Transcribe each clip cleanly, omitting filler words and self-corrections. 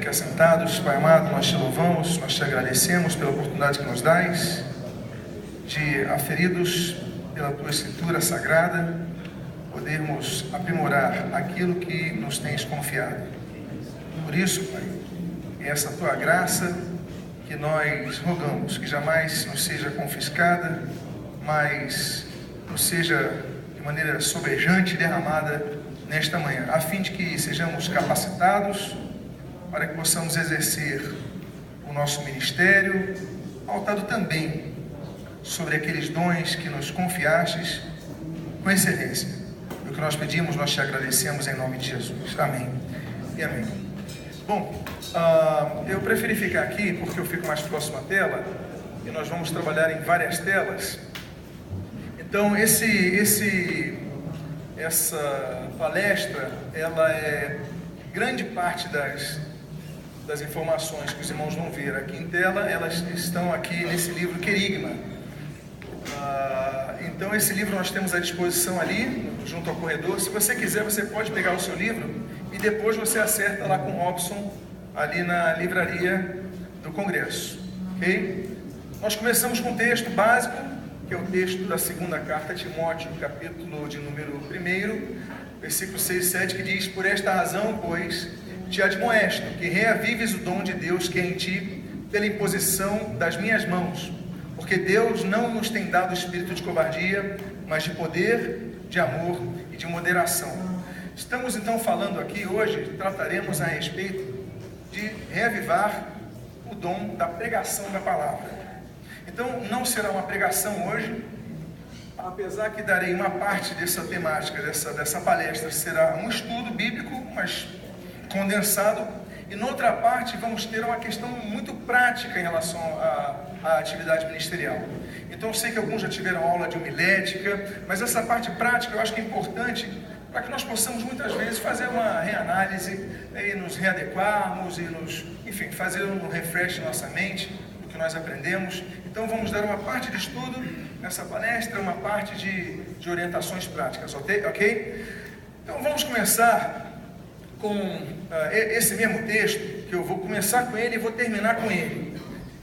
fique assentados. Pai amado, nós te louvamos, nós te agradecemos pela oportunidade que nos dás de, aferidos pela tua escritura sagrada, podermos aprimorar aquilo que nos tens confiado. Por isso, Pai, é essa tua graça que nós rogamos, que jamais nos seja confiscada, mas nos seja de maneira sobejante derramada nesta manhã, a fim de que sejamos capacitados para que possamos exercer o nosso ministério, pautado também sobre aqueles dons que nos confiastes com excelência. O que nós pedimos, nós te agradecemos em nome de Jesus. Amém e amém. Bom, eu preferi ficar aqui porque eu fico mais próximo à tela e nós vamos trabalhar em várias telas. Então, essa palestra, ela é grande parte das informações que os irmãos vão ver aqui em tela, elas estão aqui nesse livro Querigma. Então esse livro nós temos à disposição ali, junto ao corredor. Se você quiser, você pode pegar o seu livro e depois você acerta lá com o Robson, ali na livraria do Congresso, ok? Nós começamos com um texto básico, que é o texto da segunda carta a Timóteo, capítulo de número 1, versículo 6 e 7, que diz: por esta razão, pois, te admoesto, que reavives o dom de Deus que é em ti, pela imposição das minhas mãos, porque Deus não nos tem dado espírito de covardia, mas de poder, de amor e de moderação. Estamos então falando aqui hoje, trataremos a respeito de reavivar o dom da pregação da palavra. Então não será uma pregação hoje, apesar que darei uma parte dessa temática, dessa palestra, será um estudo bíblico, mas condensado, e noutra parte vamos ter uma questão muito prática em relação à atividade ministerial. Então eu sei que alguns já tiveram aula de homilética, mas essa parte prática eu acho que é importante para que nós possamos muitas vezes fazer uma reanálise e nos readequarmos e enfim, fazer um refresh na nossa mente do que nós aprendemos. Então vamos dar uma parte de estudo nessa palestra, uma parte de orientações práticas, ok? Então vamos começar com esse mesmo texto, que eu vou começar com ele e vou terminar com ele.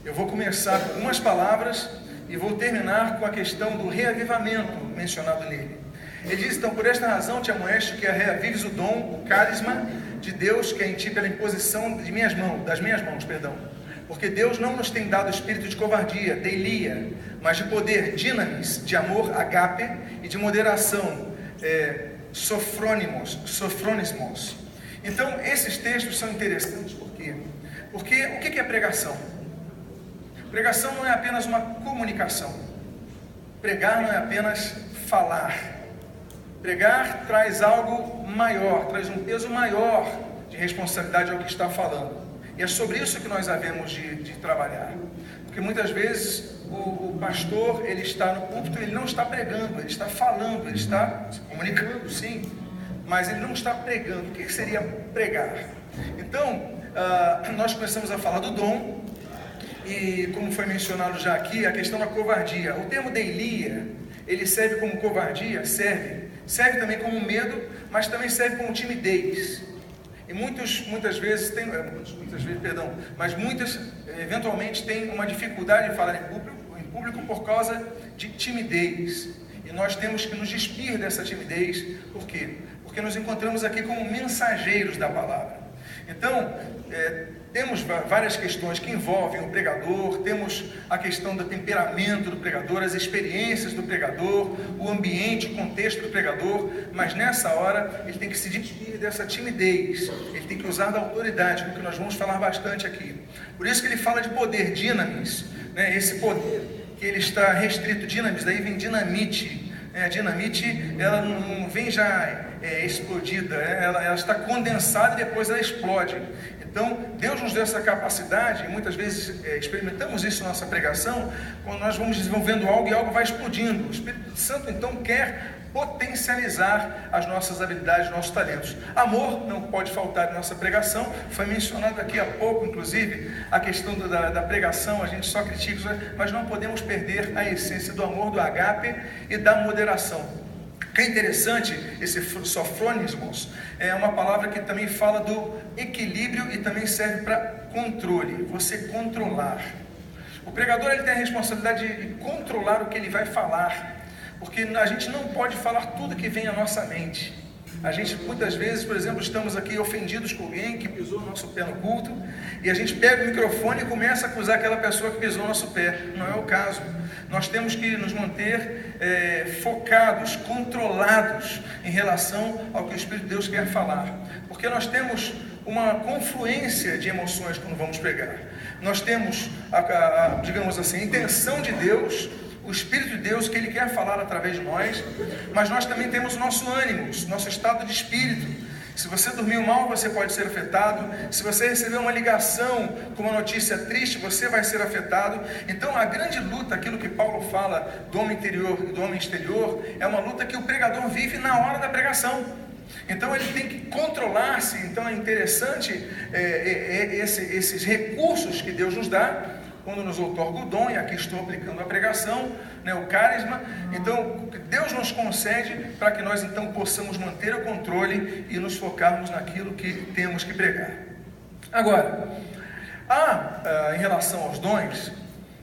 Eu vou começar com algumas palavras e vou terminar com a questão do reavivamento mencionado nele. Ele diz, então, por esta razão te amoesto que reavives o dom, o carisma de Deus que é em ti pela imposição das minhas mãos, porque Deus não nos tem dado espírito de covardia, deilia, mas de poder, dinamis, de amor, agape, e de moderação, sofronismos. Então, esses textos são interessantes, por quê? Porque o que é pregação? Pregação não é apenas uma comunicação. Pregar não é apenas falar. Pregar traz algo maior, traz um peso maior de responsabilidade ao que está falando. E é sobre isso que nós havemos de trabalhar. Porque muitas vezes o pastor, ele está no púlpito, ele não está pregando, ele está falando, ele está se comunicando, sim, mas ele não está pregando. O que seria pregar? Então, nós começamos a falar do dom, e como foi mencionado já aqui, a questão da covardia. O termo deilia, ele serve como covardia? Serve também como medo, mas também serve como timidez. E muitas eventualmente têm uma dificuldade de falar em público por causa de timidez. E nós temos que nos despir dessa timidez. Por quê? Porque nos encontramos aqui como mensageiros da palavra. Então, temos várias questões que envolvem o pregador, temos a questão do temperamento do pregador, as experiências do pregador, o ambiente, o contexto do pregador, mas nessa hora ele tem que se despir dessa timidez, ele tem que usar da autoridade, que nós vamos falar bastante aqui. Por isso que ele fala de poder, dinamis, né? Esse poder que ele está restrito, dinamis, daí vem dinamite. A dinamite, ela não vem já explodida, ela está condensada e depois ela explode. Então, Deus nos deu essa capacidade, e muitas vezes experimentamos isso na nossa pregação, quando nós vamos desenvolvendo algo e algo vai explodindo. O Espírito Santo, então, quer potencializar as nossas habilidades, os nossos talentos. Amor não pode faltar na nossa pregação, foi mencionado aqui há pouco, inclusive, a questão da pregação, a gente só critica, mas não podemos perder a essência do amor, do agape e da moderação. O que é interessante, esse sofronismos é uma palavra que também fala do equilíbrio e também serve para controle, você controlar. O pregador ele tem a responsabilidade de controlar o que ele vai falar, porque a gente não pode falar tudo que vem à nossa mente. A gente muitas vezes, por exemplo, estamos aqui ofendidos com alguém que pisou o nosso pé no culto, e a gente pega o microfone e começa a acusar aquela pessoa que pisou o nosso pé. Não é o caso. Nós temos que nos manter focados, controlados em relação ao que o Espírito de Deus quer falar, porque nós temos uma confluência de emoções quando vamos pregar. Nós temos, digamos assim, a intenção de Deus, o Espírito de Deus que Ele quer falar através de nós, mas nós também temos o nosso ânimo, nosso estado de espírito. Se você dormiu mal, você pode ser afetado. Se você recebeu uma ligação com uma notícia triste, você vai ser afetado. Então a grande luta, aquilo que Paulo fala do homem interior e do homem exterior, é uma luta que o pregador vive na hora da pregação. Então ele tem que controlar-se. Então é interessante esses recursos que Deus nos dá quando nos outorga o dom, e aqui estou aplicando a pregação, o carisma. Então Deus nos concede para que nós então possamos manter o controle e nos focarmos naquilo que temos que pregar. Agora, há em relação aos dons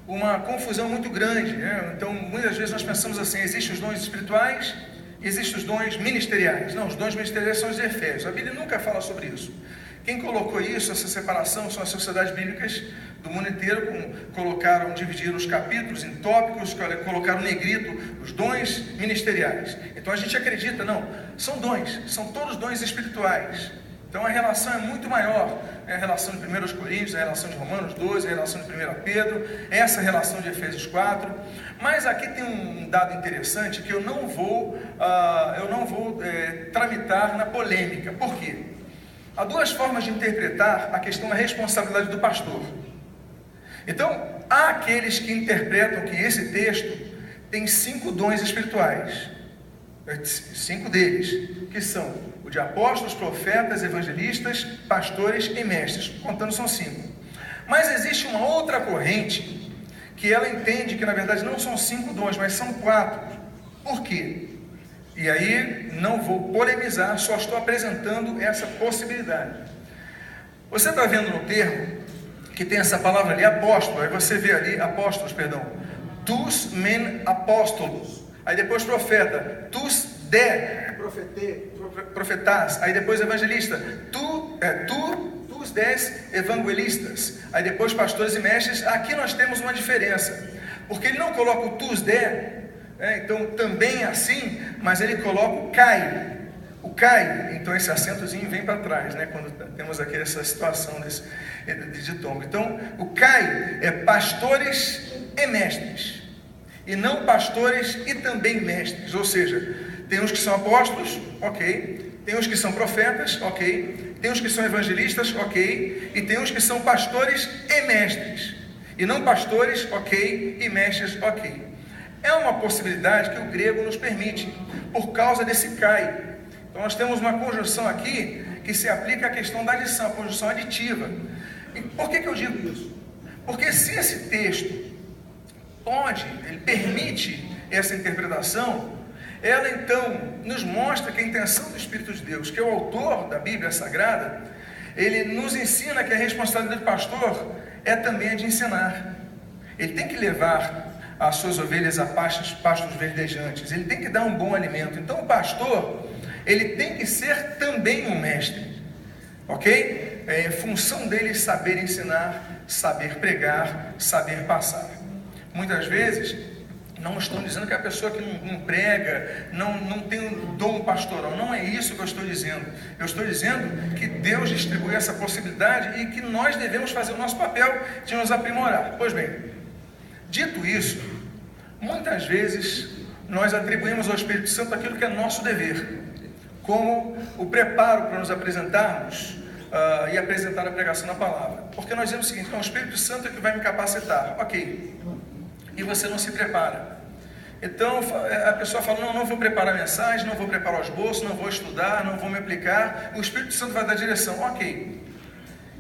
uma confusão muito grande, Então muitas vezes nós pensamos assim: existem os dons espirituais, existem os dons ministeriais. Não, os dons ministeriais são os de Efésios. A Bíblia nunca fala sobre isso. Quem colocou isso, essa separação, são as sociedades bíblicas do mundo inteiro, dividiram os capítulos em tópicos, colocaram negrito os dons ministeriais. Então a gente acredita, não, são dons, são todos dons espirituais. Então a relação é muito maior, a relação de 1 Coríntios, a relação de Romanos 12, a relação de 1 Pedro, essa relação de Efésios 4. Mas aqui tem um dado interessante que eu não vou tramitar na polêmica. Por quê? Há duas formas de interpretar a questão da responsabilidade do pastor. Então, há aqueles que interpretam que esse texto tem 5 dons espirituais. 5 deles, que são o de apóstolos, profetas, evangelistas, pastores e mestres. Contando são 5. Mas existe uma outra corrente que ela entende que na verdade não são 5 dons, mas são 4. Por quê? E aí não vou polemizar, só estou apresentando essa possibilidade. Você está vendo no termo que tem essa palavra ali, apóstolo, aí você vê ali, apóstolos, perdão, tus men apóstolos, aí depois profeta, tus de, profetás, aí depois evangelista, tus des evangelistas, aí depois pastores e mestres. Aqui nós temos uma diferença, porque ele não coloca o tus de, então também é assim, mas ele coloca o cai. O cai, então esse acentozinho vem para trás, quando temos aqui essa situação de tombo. Então o cai é pastores e mestres, e não pastores e também mestres. Ou seja, tem uns que são apóstolos, ok, tem uns que são profetas, ok, tem uns que são evangelistas, ok, e tem uns que são pastores e mestres, e não pastores, ok, e mestres, ok. É uma possibilidade que o grego nos permite, por causa desse cai. Então nós temos uma conjunção aqui que se aplica à questão da adição, a conjunção aditiva. E por que eu digo isso? Porque se esse texto ele permite essa interpretação, ela então nos mostra que a intenção do Espírito de Deus, que é o autor da Bíblia Sagrada, ele nos ensina que a responsabilidade do pastor é também a de ensinar. Ele tem que levar as suas ovelhas a pastos verdejantes, ele tem que dar um bom alimento. Então o pastor, ele tem que ser também um mestre, ok? É função dele saber ensinar, saber pregar, saber passar. Muitas vezes, não estou dizendo que a pessoa que não prega, não tem um dom pastoral, não é isso que eu estou dizendo. Eu estou dizendo que Deus distribui essa possibilidade e que nós devemos fazer o nosso papel de nos aprimorar. Pois bem, dito isso, muitas vezes nós atribuímos ao Espírito Santo aquilo que é nosso dever, como o preparo para nos apresentarmos e apresentar a pregação da palavra. Porque nós dizemos o seguinte: o Espírito Santo é que vai me capacitar, ok, e você não se prepara. Então a pessoa fala: não vou preparar a mensagem, não vou preparar o esboço, não vou estudar, não vou me aplicar. O Espírito Santo vai dar direção, ok.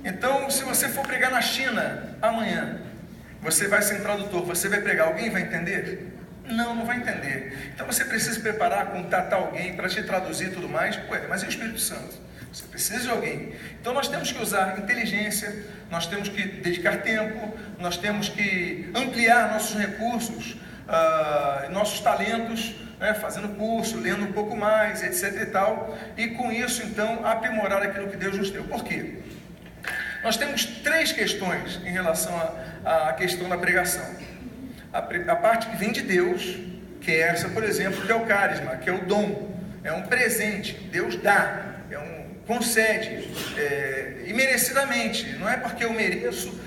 Então, se você for pregar na China amanhã, você vai ser tradutor, você vai pregar, alguém vai entender? Não vai entender. Então você precisa se preparar, contatar alguém para te traduzir e tudo mais. Ué, mas e o Espírito Santo? Você precisa de alguém. Então nós temos que usar inteligência, nós temos que dedicar tempo, nós temos que ampliar nossos recursos, nossos talentos, né, fazendo curso, lendo um pouco mais, etc e tal, e com isso então aprimorar aquilo que Deus nos deu. Por quê? Nós temos 3 questões em relação à questão da pregação. A parte que vem de Deus, que é essa, por exemplo, que é o carisma, que é o dom, é um presente, Deus dá, concede, imerecidamente, não é porque eu mereço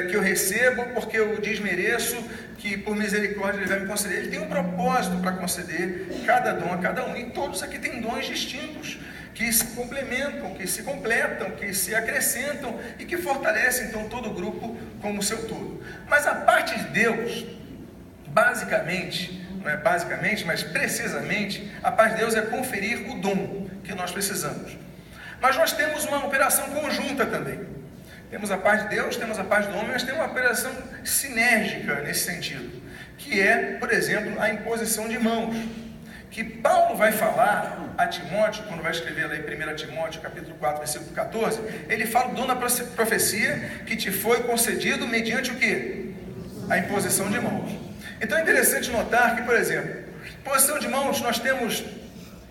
que eu recebo, porque eu desmereço, que por misericórdia Ele vai me conceder. Ele tem um propósito para conceder cada dom a cada um, e todos aqui têm dons distintos, que se complementam, que se completam, que se acrescentam e que fortalecem então todo o grupo como o seu todo. Mas a parte de Deus, basicamente, não é basicamente, mas precisamente, a parte de Deus é conferir o dom que nós precisamos. Mas nós temos uma operação conjunta também. Temos a parte de Deus, temos a parte do homem, mas temos uma operação sinérgica nesse sentido, que é, por exemplo, a imposição de mãos, que Paulo vai falar a Timóteo, quando vai escrever lá em 1 Timóteo, capítulo 4, versículo 14, ele fala do dom da profecia que te foi concedido mediante o quê? A imposição de mãos. Então é interessante notar que, por exemplo, imposição de mãos, nós temos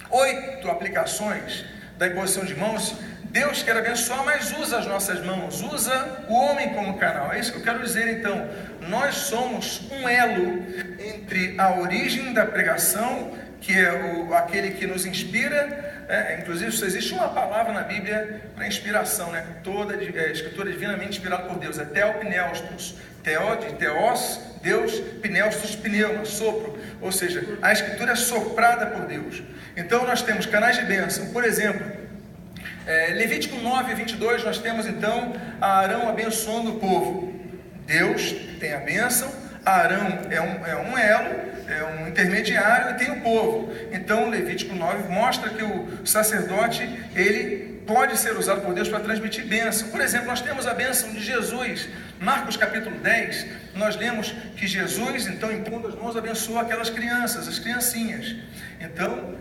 8 aplicações da imposição de mãos. Deus quer abençoar, mas usa as nossas mãos, usa o homem como canal. É isso que eu quero dizer então. Nós somos um elo entre a origem da pregação, que é aquele que nos inspira, inclusive só existe uma palavra na Bíblia para inspiração, né? Toda escritura divinamente inspirada por Deus, é teopneustos, teos, Deus, pneustos, pneuma, sopro, ou seja, a escritura é soprada por Deus. Então nós temos canais de bênção, por exemplo, Levítico 9, 22, nós temos então Arão abençoando o povo. Deus tem a bênção, Arão é um elo, é um intermediário, e tem o povo. Então Levítico 9 mostra que o sacerdote, ele pode ser usado por Deus para transmitir bênção. Por exemplo, nós temos a bênção de Jesus. Marcos capítulo 10, nós lemos que Jesus, então, impondo as mãos, abençoou aquelas crianças, as criancinhas. Então,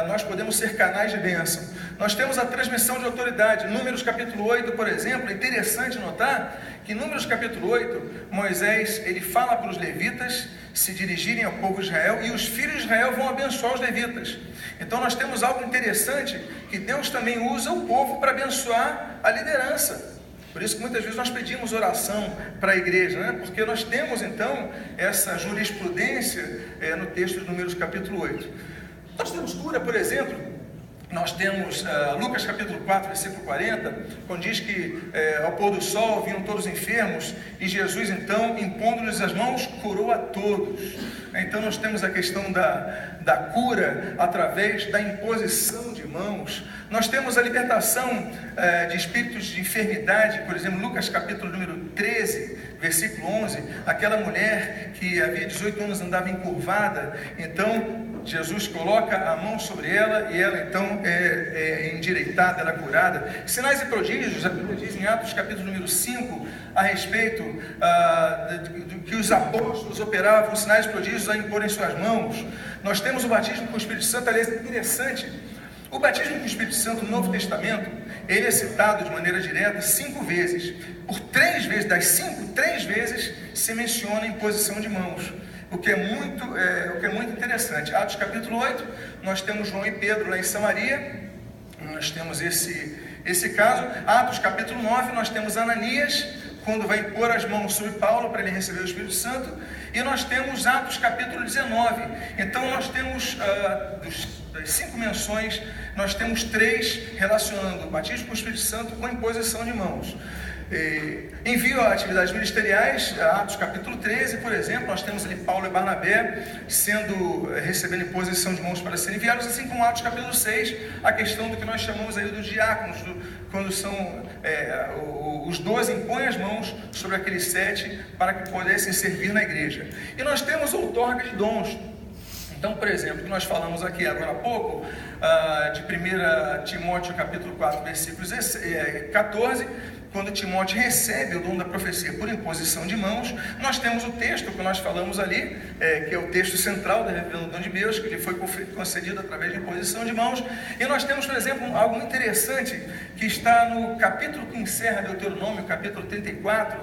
nós podemos ser canais de bênção. Nós temos a transmissão de autoridade. Números capítulo 8, por exemplo, é interessante notar que em Números capítulo 8, Moisés, ele fala para os levitas se dirigirem ao povo de Israel, e os filhos de Israel vão abençoar os levitas. Então nós temos algo interessante, que Deus também usa o povo para abençoar a liderança. Por isso que muitas vezes nós pedimos oração para a igreja, né? Porque nós temos então essa jurisprudência no texto de Números capítulo 8. Nós temos cura, por exemplo. Nós temos Lucas capítulo 4, versículo 40, quando diz que ao pôr do sol vinham todos enfermos, e Jesus então, impondo-lhes as mãos, curou a todos. Então nós temos a questão da cura através da imposição de mãos. Nós temos a libertação de espíritos de enfermidade, por exemplo, Lucas capítulo número 13, versículo 11, aquela mulher que havia 18 anos andava encurvada, então Jesus coloca a mão sobre ela e ela então é endireitada, ela é curada. Sinais e prodígios, a Bíblia diz em Atos capítulo número 5, a respeito do que os apóstolos operavam, sinais e prodígios a imporem suas mãos. Nós temos o batismo com o Espírito Santo. Aliás, é interessante, o batismo com o Espírito Santo no Novo Testamento, ele é citado de maneira direta 5 vezes. Por 3 vezes, das 5, 3 vezes se menciona a imposição de mãos. O que é muito interessante. Atos capítulo 8, nós temos João e Pedro lá em Samaria, nós temos esse caso. Atos capítulo 9, nós temos Ananias, quando vai impor as mãos sobre Paulo para ele receber o Espírito Santo, e nós temos Atos capítulo 19. Então nós temos, das 5 menções, nós temos 3 relacionando o batismo com o Espírito Santo com a imposição de mãos. Envio a atividades ministeriais, Atos capítulo 13, por exemplo, nós temos ali Paulo e Barnabé recebendo imposição de mãos para serem enviados, assim como Atos capítulo 6, a questão do que nós chamamos aí dos diáconos, quando são os 12 impõem as mãos sobre aqueles 7 para que pudessem servir na igreja. E nós temos outorga de dons. Então, por exemplo, que nós falamos aqui agora há pouco, de 1 Timóteo capítulo 4, versículo 14, quando Timóteo recebe o dom da profecia por imposição de mãos, nós temos o texto que nós falamos ali, que é o texto central da revelação de Deus, que lhe foi concedido através de imposição de mãos. E nós temos, por exemplo, algo interessante que está no capítulo que encerra Deuteronômio, capítulo 34,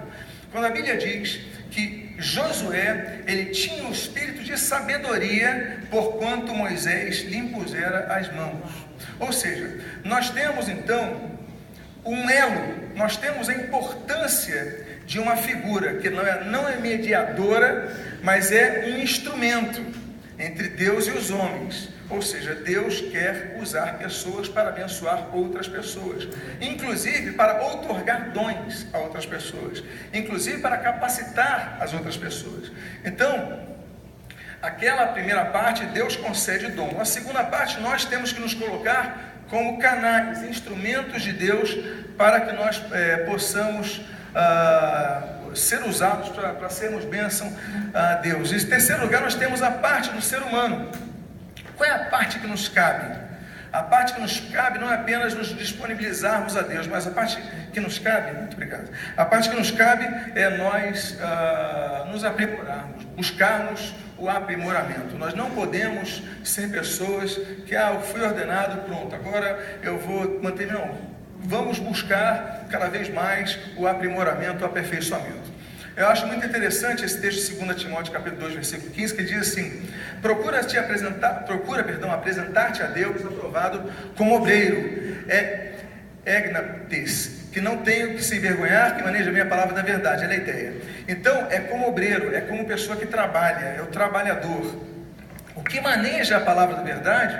quando a Bíblia diz que Josué, ele tinha o espírito de sabedoria, porquanto Moisés lhe impusera as mãos. Ou seja, nós temos então um elo, nós temos a importância de uma figura que não é mediadora, mas é um instrumento entre Deus e os homens. Ou seja, Deus quer usar pessoas para abençoar outras pessoas, inclusive para outorgar dons a outras pessoas, inclusive para capacitar as outras pessoas. Então, aquela primeira parte, Deus concede dom. A segunda parte, nós temos que nos colocar como canais, instrumentos de Deus, para que nós possamos ser usados para sermos bênção a Deus. Em terceiro lugar, nós temos a parte do ser humano. Qual é a parte que nos cabe? A parte que nos cabe não é apenas nos disponibilizarmos a Deus, mas a parte que nos cabe, muito obrigado, a parte que nos cabe é nós nos aprimorarmos, buscarmos o aprimoramento. Nós não podemos ser pessoas que, eu fui ordenado, pronto, agora eu vou manter, não. Vamos buscar cada vez mais o aprimoramento, o aperfeiçoamento. Eu acho muito interessante esse texto de 2 Timóteo capítulo 2, versículo 15, que diz assim: procura apresentar-te a Deus aprovado como obreiro, egnates, que não tem o que se envergonhar, que maneja bem a palavra da verdade, ela é ideia. Então, é como obreiro, é como pessoa que trabalha, é o trabalhador. O que maneja a palavra da verdade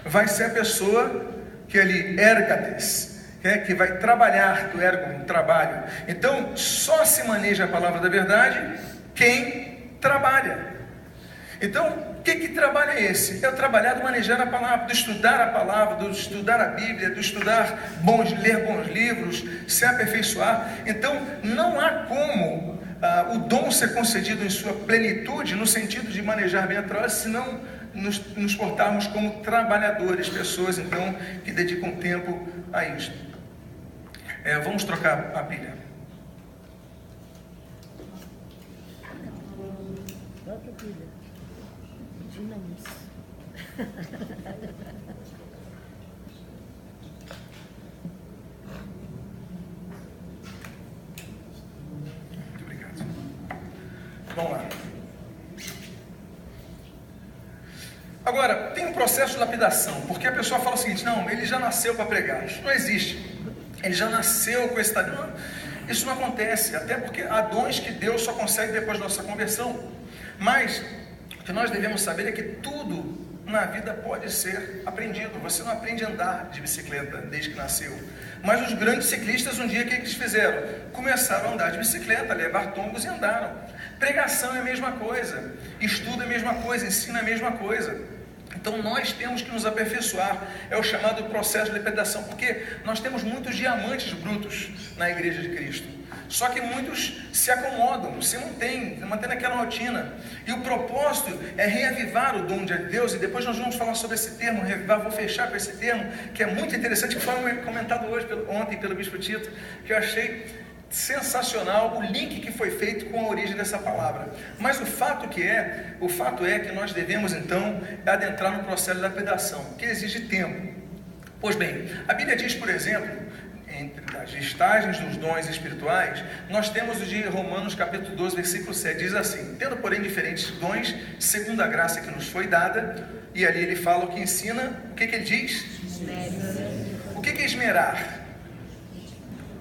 vai ser a pessoa que ali, ergates, que vai trabalhar, do ergo, trabalho. Então, só se maneja a palavra da verdade quem trabalha. Então, que trabalho é esse? É o trabalhar do manejar a palavra, do estudar a palavra, do estudar a Bíblia, do estudar ler bons livros, se aperfeiçoar. Então, não há como o dom ser concedido em sua plenitude, no sentido de manejar bem a palavra, se não nos portarmos como trabalhadores, pessoas, então, que dedicam tempo a isto. Vamos trocar a pilha. Troca a pilha. Dinamos. Muito obrigado. Vamos lá. Agora, tem um processo de lapidação, porque a pessoa fala o seguinte: não, ele já nasceu para pregar. Isso não existe. Ele já nasceu com esse talento. Isso não acontece, até porque há dons que Deus só consegue depois da nossa conversão. Mas o que nós devemos saber é que tudo na vida pode ser aprendido. Você não aprende a andar de bicicleta desde que nasceu. Mas os grandes ciclistas, um dia, o que eles fizeram? Começaram a andar de bicicleta, levar tombos e andaram. Pregação é a mesma coisa, estudo é a mesma coisa, ensino é a mesma coisa. Então nós temos que nos aperfeiçoar, é o chamado processo de lapidação, porque nós temos muitos diamantes brutos na igreja de Cristo, só que muitos se acomodam, se mantêm naquela rotina, e o propósito é reavivar o dom de Deus. E depois nós vamos falar sobre esse termo, reavivar. Vou fechar com esse termo, que é muito interessante, que foi comentado ontem pelo Bispo Tito, que eu achei sensacional o link que foi feito com a origem dessa palavra. Mas o fato é que nós devemos então adentrar no processo de lapidação, que exige tempo. Pois bem, a Bíblia diz, por exemplo, entre as listagens dos dons espirituais, nós temos o de Romanos capítulo 12, versículo 7, diz assim: tendo porém diferentes dons, segundo a graça que nos foi dada. E ali ele fala o que ensina. O que ele diz? O que é esmerar?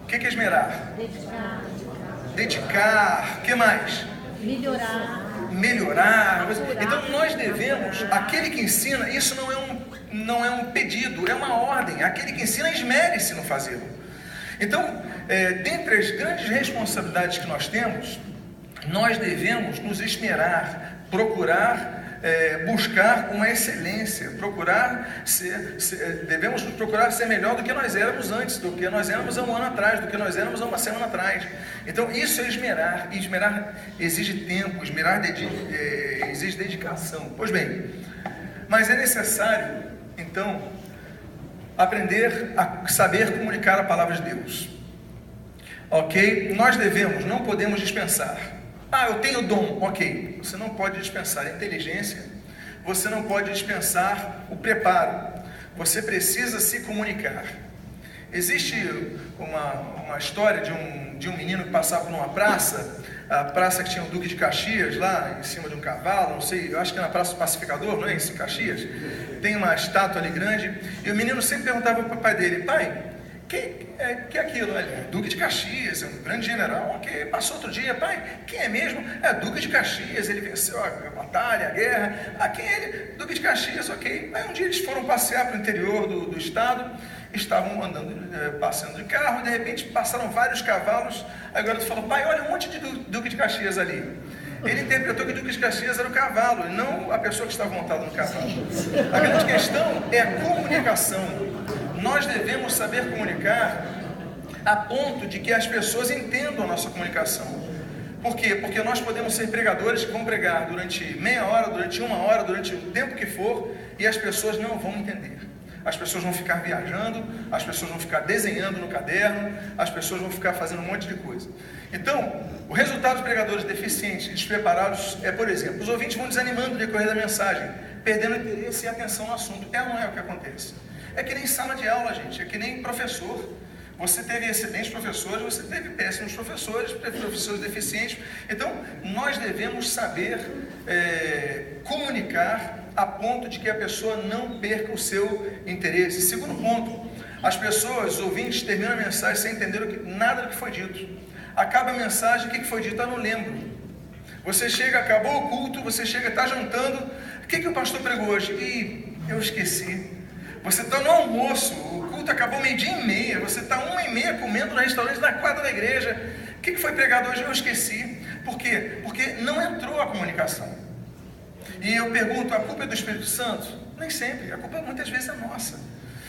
O que é esmerar? Dedicar. O que mais? Melhorar. Então nós devemos, aquele que ensina, isso não é um pedido, é uma ordem. Aquele que ensina, esmere-se no fazê-lo. Então, dentre as grandes responsabilidades que nós temos, nós devemos nos esmerar, procurar buscar uma excelência, devemos procurar ser melhor do que nós éramos antes, do que nós éramos há um ano atrás, do que nós éramos há uma semana atrás. Então isso é esmerar, e esmerar exige tempo, esmerar exige dedicação. Pois bem, mas é necessário então aprender a saber comunicar a palavra de Deus. Ok? Nós devemos, não podemos dispensar. Ah, eu tenho dom. Ok. Você não pode dispensar a inteligência. Você não pode dispensar o preparo. Você precisa se comunicar. Existe uma história de um menino que passava numa praça, a praça que tinha o Duque de Caxias lá em cima de um cavalo, não sei, eu acho que é na Praça do Pacificador, não é isso, em Caxias? Tem uma estátua ali grande, e o menino sempre perguntava para o pai dele: pai, que é aquilo? Duque de Caxias, é um grande general. Ok, passou outro dia: pai, quem é mesmo? É Duque de Caxias, ele venceu a batalha, a guerra. Ah, quem é ele? Duque de Caxias. Ok. Aí um dia eles foram passear para o interior do estado, estavam andando, passando de carro, e de repente passaram vários cavalos. Aí o garoto falou: pai, olha um monte de Duque de Caxias ali. Ele interpretou que o Duque de Caxias era o cavalo, e não a pessoa que estava montada no cavalo. A grande questão é a comunicação. Nós devemos saber comunicar a ponto de que as pessoas entendam a nossa comunicação. Por quê? Porque nós podemos ser pregadores que vão pregar durante meia hora, durante uma hora, durante o tempo que for, e as pessoas não vão entender. As pessoas vão ficar viajando, as pessoas vão ficar desenhando no caderno, as pessoas vão ficar fazendo um monte de coisa. Então, o resultado dos pregadores deficientes e despreparados é, por exemplo, os ouvintes vão desanimando no decorrer da mensagem, perdendo interesse e atenção no assunto. É ou não é o que acontece? É que nem sala de aula, gente, é que nem professor. Você teve excelentes professores, você teve péssimos professores, teve professores deficientes. Então, nós devemos saber comunicar a ponto de que a pessoa não perca o seu interesse. Segundo ponto, as pessoas, os ouvintes, terminam a mensagem sem entender nada do que foi dito. Acaba a mensagem, o que foi dito? Eu não lembro. Você chega, acabou o culto, você chega, está jantando, o que o pastor pregou hoje? Ih, eu esqueci. Você está no almoço, o culto acabou 12:30, você está 1:30 comendo no restaurante da quadra da igreja. O que foi pregado hoje? Eu esqueci. Por quê? Porque não entrou a comunicação. E eu pergunto, a culpa é do Espírito Santo? Nem sempre, a culpa muitas vezes é nossa.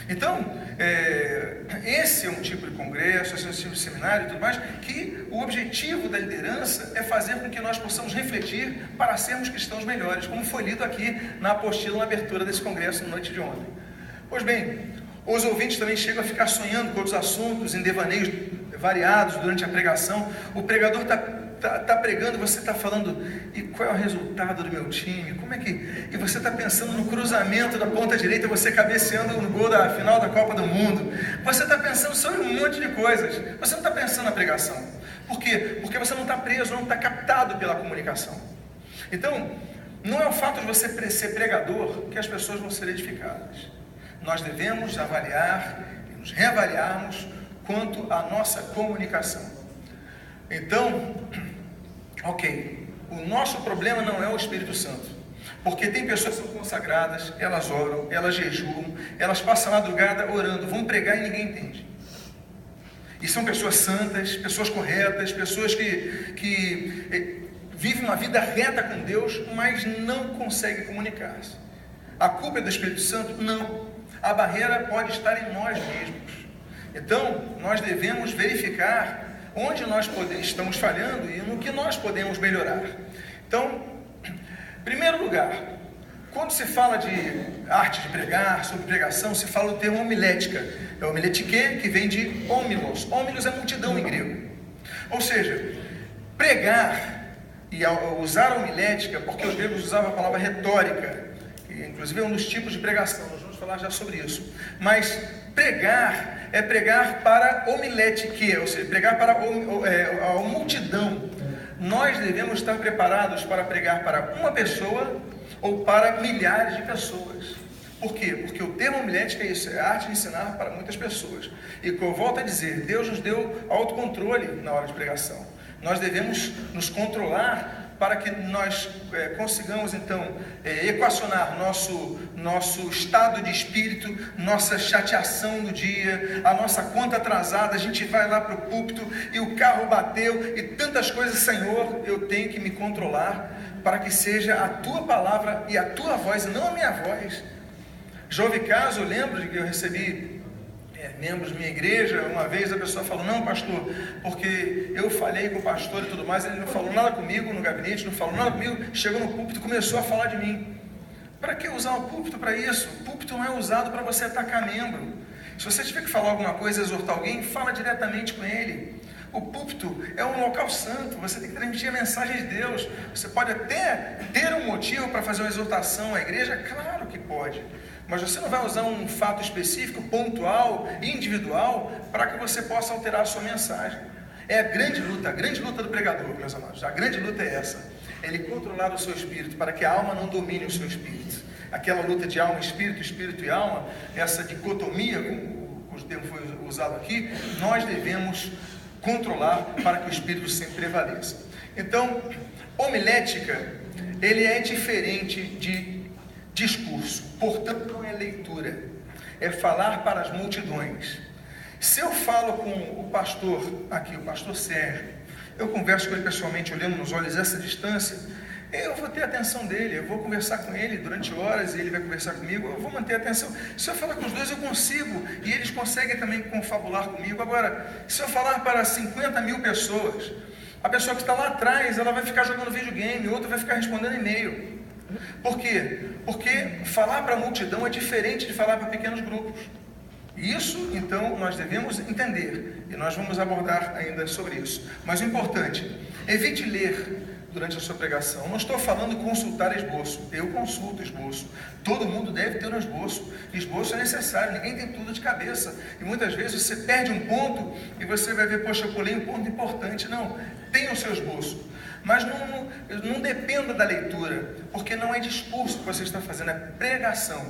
Então, esse é um tipo de congresso, esse é um tipo de seminário e tudo mais, que o objetivo da liderança é fazer com que nós possamos refletir para sermos cristãos melhores, como foi lido aqui na apostila, na abertura desse congresso na noite de ontem. Pois bem, os ouvintes também chegam a ficar sonhando com outros assuntos, em devaneios variados durante a pregação. O pregador está pregando, você está falando: e qual é o resultado do meu time? Como é que... E você está pensando no cruzamento da ponta direita, você cabeceando no gol da final da Copa do Mundo. Você está pensando sobre um monte de coisas. Você não está pensando na pregação. Por quê? Porque você não está preso, não está captado pela comunicação. Então, não é o fato de você ser pregador que as pessoas vão ser edificadas. Nós devemos avaliar e nos reavaliarmos quanto à nossa comunicação. Então, ok, o nosso problema não é o Espírito Santo, porque tem pessoas que são consagradas, elas oram, elas jejuam, elas passam a madrugada orando, vão pregar e ninguém entende. E são pessoas santas, pessoas corretas, pessoas que vivem uma vida reta com Deus, mas não conseguem comunicar-se. A culpa é do Espírito Santo? Não. A barreira pode estar em nós mesmos. Então, nós devemos verificar onde nós estamos falhando e no que nós podemos melhorar. Então, em primeiro lugar, quando se fala de arte de pregar, sobre pregação, se fala do termo homilética. É homiletique, que vem de homilos. Homilos é multidão em grego. Ou seja, pregar, e usar a homilética, porque os gregos usavam a palavra retórica, que inclusive é um dos tipos de pregação, nós vamos falar já sobre isso. Mas pregar é pregar para homilétique, ou seja, pregar para a multidão. Nós devemos estar preparados para pregar para uma pessoa ou para milhares de pessoas. Por quê? Porque o termo homilética é isso, é a arte de ensinar para muitas pessoas. E como eu volto a dizer, Deus nos deu autocontrole na hora de pregação. Nós devemos nos controlar para que nós consigamos então equacionar nosso estado de espírito, nossa chateação do dia, a nossa conta atrasada. A gente vai lá para o púlpito e o carro bateu e tantas coisas. Senhor, eu tenho que me controlar para que seja a tua palavra e a tua voz, não a minha voz. Já houve caso, eu lembro de que eu recebi membros da minha igreja, uma vez a pessoa falou: não, pastor, porque eu falei com o pastor e tudo mais, ele não falou nada comigo no gabinete, não falou nada comigo, chegou no púlpito e começou a falar de mim. Para que usar o púlpito para isso? O púlpito não é usado para você atacar membro. Se você tiver que falar alguma coisa, exortar alguém, fala diretamente com ele. O é um local santo, você tem que transmitir a mensagem de Deus. Você pode até ter um motivo para fazer uma exortação à igreja, claro que pode, mas você não vai usar um fato específico, pontual, individual, para que você possa alterar a sua mensagem. É a grande luta do pregador, meus amados. A grande luta é essa: ele controlar o seu espírito, para que a alma não domine o seu espírito. Aquela luta de alma, espírito, espírito e alma, essa dicotomia, como o termo foi usado aqui, nós devemos controlar para que o espírito sempre prevaleça. Então, homilética, ele é diferente de discurso, portanto não é leitura, é falar para as multidões. Se eu falo com o pastor aqui, o pastor Sérgio, eu converso com ele pessoalmente, olhando nos olhos essa distância, eu vou ter a atenção dele, eu vou conversar com ele durante horas, e ele vai conversar comigo, eu vou manter a atenção. Se eu falar com os dois, eu consigo, e eles conseguem também confabular comigo. Agora, se eu falar para 50 mil pessoas, a pessoa que está lá atrás, ela vai ficar jogando videogame, outra vai ficar respondendo e-mail. Por quê? Porque falar para a multidão é diferente de falar para pequenos grupos. Isso, então, nós devemos entender, e nós vamos abordar ainda sobre isso. Mas o importante, evite ler durante a sua pregação. Não estou falando consultar esboço, eu consulto esboço, todo mundo deve ter um esboço. Esboço é necessário, ninguém tem tudo de cabeça, e muitas vezes você perde um ponto, e você vai ver, poxa, eu pulei um ponto importante. Não, tenha o seu esboço, mas não dependa da leitura, porque não é discurso que você está fazendo, é pregação.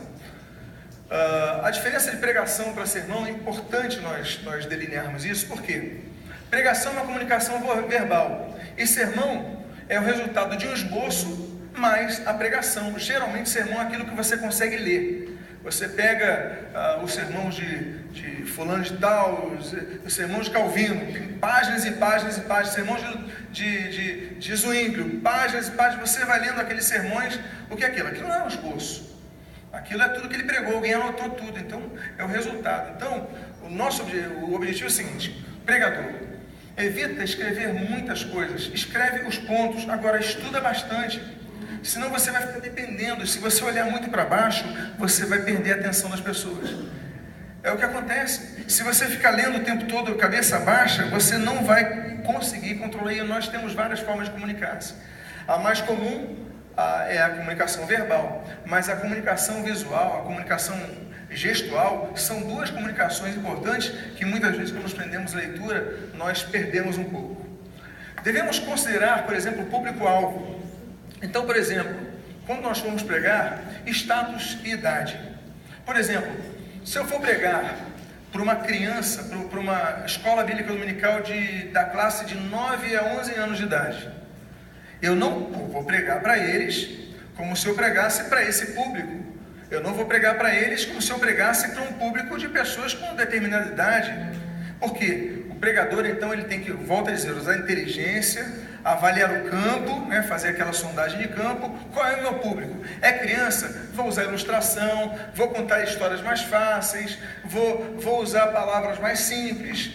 A diferença de pregação para sermão é importante nós delinearmos isso, porque pregação é uma comunicação verbal, e sermão é o resultado de um esboço mais a pregação. Geralmente sermão é aquilo que você consegue ler. Você pega os sermões de fulano de tal, os sermões de Calvino, tem páginas e páginas e páginas, sermões de Zwinglio, páginas e páginas, você vai lendo aqueles sermões. O que é aquilo? Aquilo não é um esboço. Aquilo é tudo que ele pregou, alguém anotou tudo, então é o resultado. Então, o objetivo é o seguinte: pregador, evita escrever muitas coisas, escreve os pontos, agora estuda bastante, senão você vai ficar dependendo. Se você olhar muito para baixo, você vai perder a atenção das pessoas. É o que acontece. Se você ficar lendo o tempo todo cabeça baixa, você não vai conseguir controlar. E nós temos várias formas de comunicar-se. A mais comum é a comunicação verbal, mas a comunicação visual, a comunicação gestual, são duas comunicações importantes que muitas vezes, quando nos prendemos à leitura, nós perdemos um pouco. Devemos considerar, por exemplo, o público-alvo. Então, por exemplo, quando nós formos pregar, status e idade. Por exemplo, se eu for pregar para uma criança, para uma escola bíblica dominical da classe de 9 a 11 anos de idade, eu não vou pregar para eles como se eu pregasse para esse público. Eu não vou pregar para eles como se eu pregasse para um público de pessoas com determinada idade. Por quê? O pregador, então, ele tem que, volto a dizer, usar a inteligência, avaliar o campo, né, fazer aquela sondagem de campo. Qual é o meu público? É criança? Vou usar ilustração, vou contar histórias mais fáceis, vou usar palavras mais simples.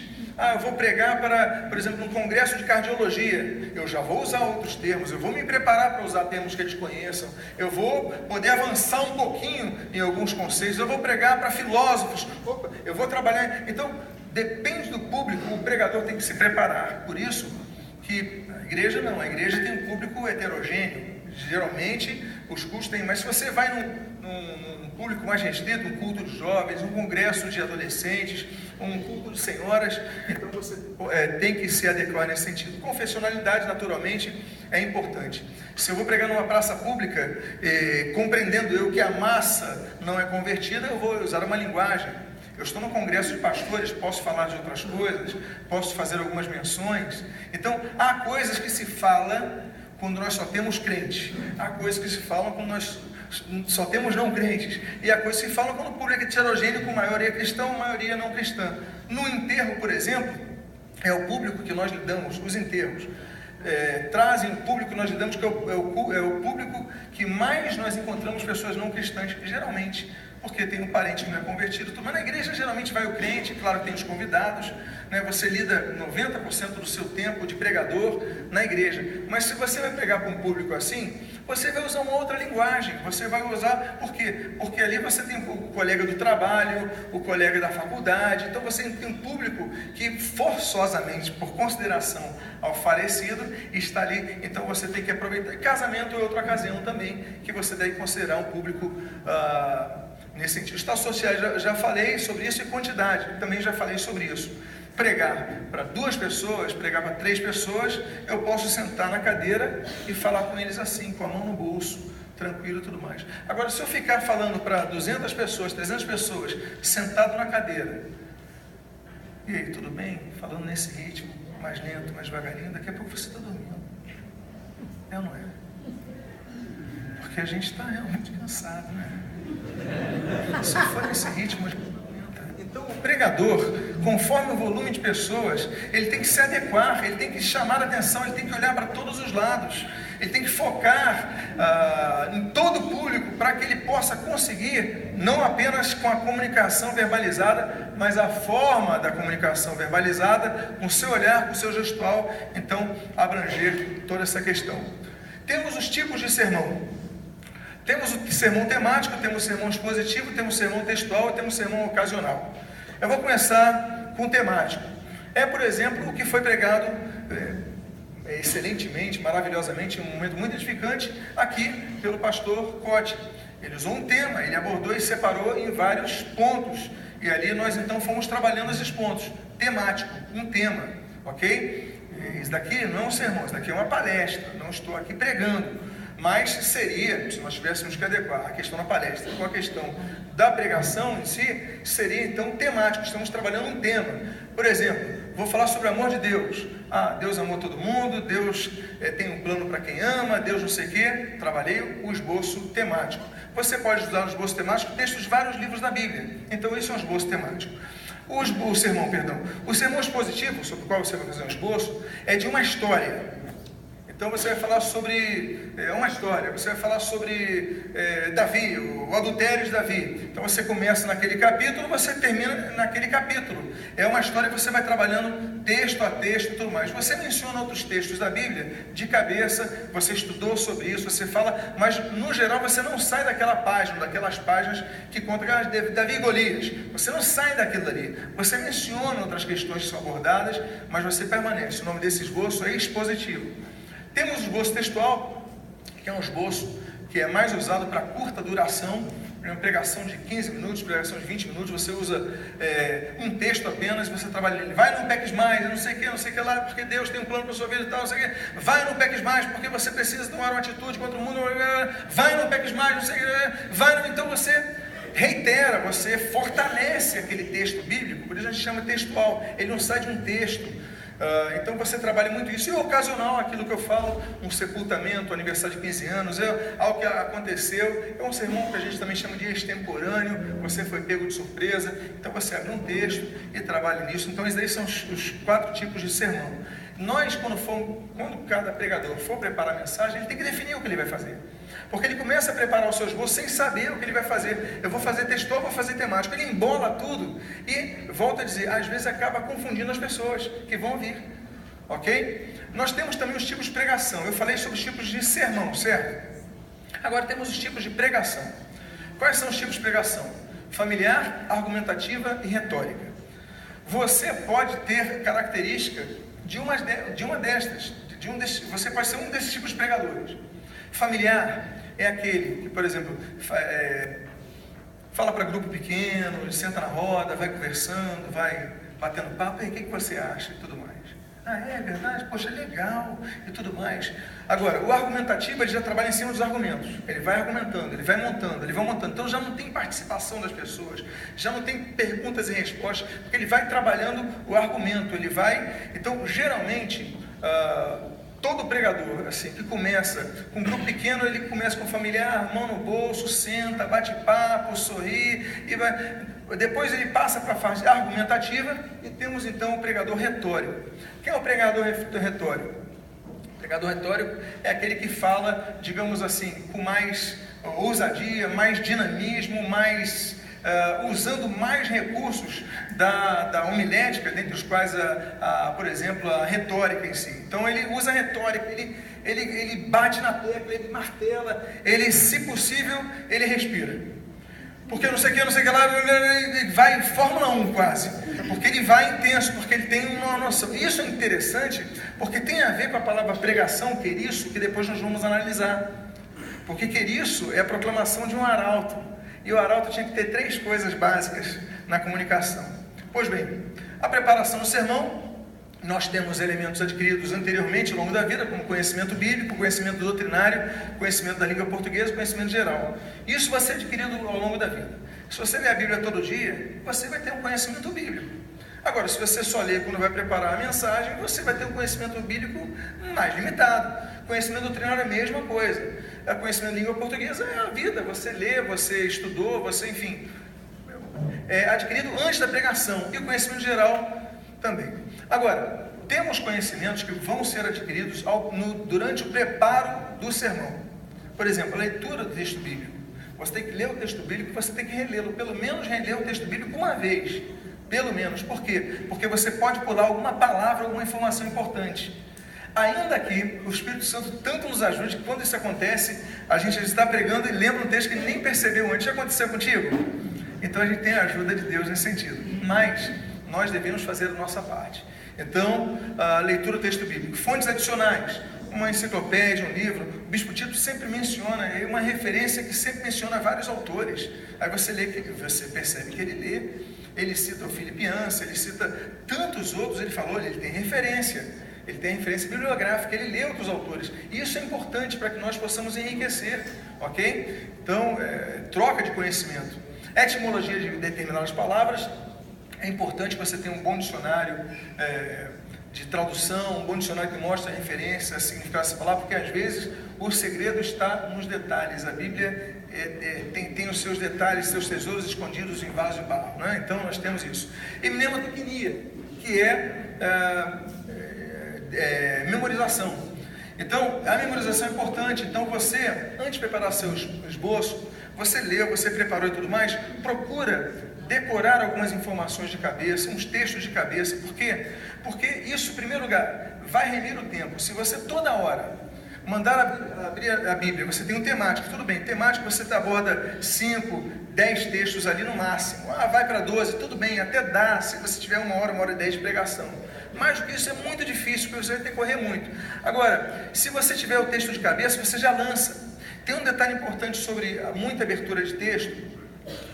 Eu vou pregar para, por exemplo, um congresso de cardiologia. Eu já vou usar outros termos, eu vou me preparar para usar termos que eles conheçam, eu vou poder avançar um pouquinho em alguns conceitos, eu vou pregar para filósofos, eu vou trabalhar. Então, depende do público, o pregador tem que se preparar. Por isso que a igreja a igreja tem um público heterogêneo. Geralmente os cultos têm, mas se você vai num público mais restrito, um culto de jovens, um congresso de adolescentes, um culto de senhoras, então você tem que se adequar nesse sentido. Confessionalidade, naturalmente, é importante. Se eu vou pregar numa praça pública, compreendendo eu que a massa não é convertida, eu vou usar uma linguagem. Eu estou no congresso de pastores, posso falar de outras coisas, posso fazer algumas menções. Então, há coisas que se falam quando nós só temos crentes, há coisas que se falam quando nós só temos não crentes, e há coisas que se falam quando o público é heterogêneo, com maioria cristã, maioria não cristã. No enterro, por exemplo, é o público que nós lidamos, os enterros trazem o público que nós lidamos, que é o público que mais nós encontramos pessoas não cristãs, geralmente, porque tem um parente que não é convertido. Mas na igreja geralmente vai o crente, claro que tem os convidados, né? Você lida 90% do seu tempo de pregador na igreja. Mas se você vai pregar para um público assim, Você vai usar uma outra linguagem, você vai usar, por quê? Porque ali você tem o colega do trabalho, o colega da faculdade, então você tem um público que forçosamente, por consideração ao falecido, está ali, então você tem que aproveitar. E casamento é outra ocasião também, que você deve considerar um público nesse sentido. Estados sociais, já falei sobre isso, e quantidade, também já falei sobre isso. Pregar para 2 pessoas, pregar para 3 pessoas, eu posso sentar na cadeira e falar com eles assim, com a mão no bolso, tranquilo e tudo mais. Agora, se eu ficar falando para 200 pessoas, 300 pessoas, sentado na cadeira, e aí, tudo bem? Falando nesse ritmo, mais lento, mais devagarinho, daqui a pouco você está dormindo. É ou não é? Porque a gente está realmente cansado, né? Se for nesse ritmo, então o pregador, conforme o volume de pessoas, ele tem que se adequar, ele tem que chamar a atenção, ele tem que olhar para todos os lados, ele tem que focar em todo o público, para que ele possa conseguir, não apenas com a comunicação verbalizada, mas a forma da comunicação verbalizada, com o seu olhar, com o seu gestual, então abranger toda essa questão. Temos os tipos de sermão. Temos o sermão temático, temos o sermão expositivo, temos o sermão textual e temos o sermão ocasional. Eu vou começar com o temático. Por exemplo, o que foi pregado excelentemente, maravilhosamente, em um momento muito edificante, aqui pelo pastor Cote. Ele usou um tema, ele abordou e separou em vários pontos. E ali nós então fomos trabalhando esses pontos. Temático, um tema, ok? Isso daqui não é um sermão, isso daqui é uma palestra, não estou aqui pregando. Mas seria, se nós tivéssemos que adequar a questão da palestra com a questão da pregação em si, seria então temático, estamos trabalhando um tema. Por exemplo, vou falar sobre o amor de Deus. Deus amou todo mundo, Deus tem um plano para quem ama, Deus não sei o quê. Trabalhei o esboço temático. Você pode usar o esboço temático, textos de vários livros da Bíblia. Então esse é um esboço temático. O sermão expositivo, sobre o qual você vai fazer um esboço, é de uma história. Então você vai falar sobre uma história, você vai falar sobre Davi, o adultério de Davi. Então você começa naquele capítulo, você termina naquele capítulo. É uma história que você vai trabalhando texto a texto e tudo mais. Você menciona outros textos da Bíblia de cabeça, você estudou sobre isso, você fala, mas no geral você não sai daquela página, daquelas páginas que contam Davi e Golias. Você não sai daquilo ali. Você menciona outras questões que são abordadas, mas você permanece. O nome desse esboço é expositivo. Temos o esboço textual, que é um esboço que é mais usado para curta duração, uma pregação de 15 minutos, pregação de 20 minutos, você usa um texto apenas, você trabalha nele. Vai, não peques mais, não sei o que lá, porque Deus tem um plano para a sua vida e tal, não sei o que. Vai, não peques mais, porque você precisa tomar uma atitude contra o mundo. Vai, não peques mais, não sei o que. Vai, então você reitera, você fortalece aquele texto bíblico, por isso a gente chama textual, ele não sai de um texto. Então você trabalha muito isso. E o ocasional, aquilo que eu falo, um sepultamento, aniversário de 15 anos, algo que aconteceu, é um sermão que a gente também chama de extemporâneo, você foi pego de surpresa, então você abre um texto e trabalha nisso. Então esses daí são os 4 tipos de sermão. Nós, quando cada pregador for preparar a mensagem, ele tem que definir o que ele vai fazer. Porque ele começa a preparar o seu esboço sem saber o que ele vai fazer. Eu vou fazer textual, vou fazer temático. Ele embola tudo e, volta a dizer, às vezes acaba confundindo as pessoas que vão ouvir. Ok? Nós temos também os tipos de pregação. Eu falei sobre os tipos de sermão, certo? Agora temos os tipos de pregação. Quais são os tipos de pregação? Familiar, argumentativa e retórica. Você pode ter característica de uma destas. Você pode ser um desses tipos de pregadores. Familiar é aquele que, por exemplo, fala para grupo pequeno, senta na roda, vai conversando, vai batendo papo, e aí, o que você acha e tudo mais. É verdade? Poxa, legal e tudo mais. Agora, o argumentativo, ele já trabalha em cima dos argumentos. Ele vai argumentando, ele vai montando, ele vai montando. Então já não tem participação das pessoas, já não tem perguntas e respostas, porque ele vai trabalhando o argumento, ele vai... Então, geralmente... todo pregador, assim, que começa com um grupo pequeno, ele começa com familiar, mão no bolso, senta, bate papo, sorri, e vai... Depois ele passa para a fase argumentativa e temos então o pregador retórico. Quem é o pregador retórico? O pregador retórico é aquele que fala, digamos assim, com mais ousadia, mais dinamismo, mais... usando mais recursos da homilética, dentre os quais, por exemplo, a retórica em si. Então ele usa a retórica, ele bate na tecla, ele martela, ele, se possível, ele respira. Porque não sei o que lá, ele vai em Fórmula 1 quase. Porque ele vai intenso, porque ele tem uma noção. Isso é interessante, porque tem a ver com a palavra pregação, queriço, que depois nós vamos analisar. Porque queriço é a proclamação de um arauto. E o arauto tinha que ter 3 coisas básicas na comunicação. Pois bem, a preparação do sermão, nós temos elementos adquiridos anteriormente ao longo da vida, como conhecimento bíblico, conhecimento doutrinário, conhecimento da língua portuguesa, conhecimento geral. Isso vai ser adquirido ao longo da vida. Se você ler a Bíblia todo dia, você vai ter um conhecimento bíblico. Agora, se você só lê quando vai preparar a mensagem, você vai ter um conhecimento bíblico mais limitado. Conhecimento doutrinário é a mesma coisa. O conhecimento da língua portuguesa é a vida. Você lê, você estudou, você, enfim, é adquirido antes da pregação. E o conhecimento geral também. Agora, temos conhecimentos que vão ser adquiridos durante o preparo do sermão. Por exemplo, a leitura do texto bíblico. Você tem que ler o texto bíblico, você tem que relê-lo, pelo menos reler o texto bíblico uma vez. Pelo menos. Por quê? Porque você pode pular alguma palavra, alguma informação importante. Ainda que o Espírito Santo tanto nos ajude que quando isso acontece, a gente está pregando e lembra um texto que nem percebeu antes. Já aconteceu contigo? Então a gente tem a ajuda de Deus nesse sentido. Mas nós devemos fazer a nossa parte. Então, a leitura do texto bíblico. Fontes adicionais. Uma enciclopédia, um livro. O Bispo Tito sempre menciona, é uma referência que sempre menciona vários autores. Aí você lê, você percebe que ele lê, ele cita o Filipiança, ele cita tantos outros, ele falou, ele tem referência. Ele tem referência bibliográfica, ele lê outros autores. E isso é importante para que nós possamos enriquecer, ok? Então, troca de conhecimento. Etimologia de determinadas palavras. É importante que você tenha um bom dicionário de tradução, um bom dicionário que mostra a referência, a significado dessa palavra, porque às vezes o segredo está nos detalhes. A Bíblia tem os seus detalhes, seus tesouros escondidos em vaso de barro, né? Então nós temos isso. E mnemotecnia, que memorização. Então, a memorização é importante. Então você, antes de preparar seu esboço, você leu, você preparou e tudo mais, procura decorar algumas informações de cabeça, uns textos de cabeça. Por quê? Porque isso, em primeiro lugar, vai remir o tempo. Se você toda hora mandar abrir a Bíblia, você tem um temático, tudo bem, temático você aborda 5, 10 textos ali no máximo. Vai para 12, tudo bem, até dá, se você tiver 1 hora e 10 de pregação. Mais do que isso é muito difícil, porque você vai ter que correr muito. Agora, se você tiver o texto de cabeça, você já lança. Tem um detalhe importante sobre muita abertura de texto,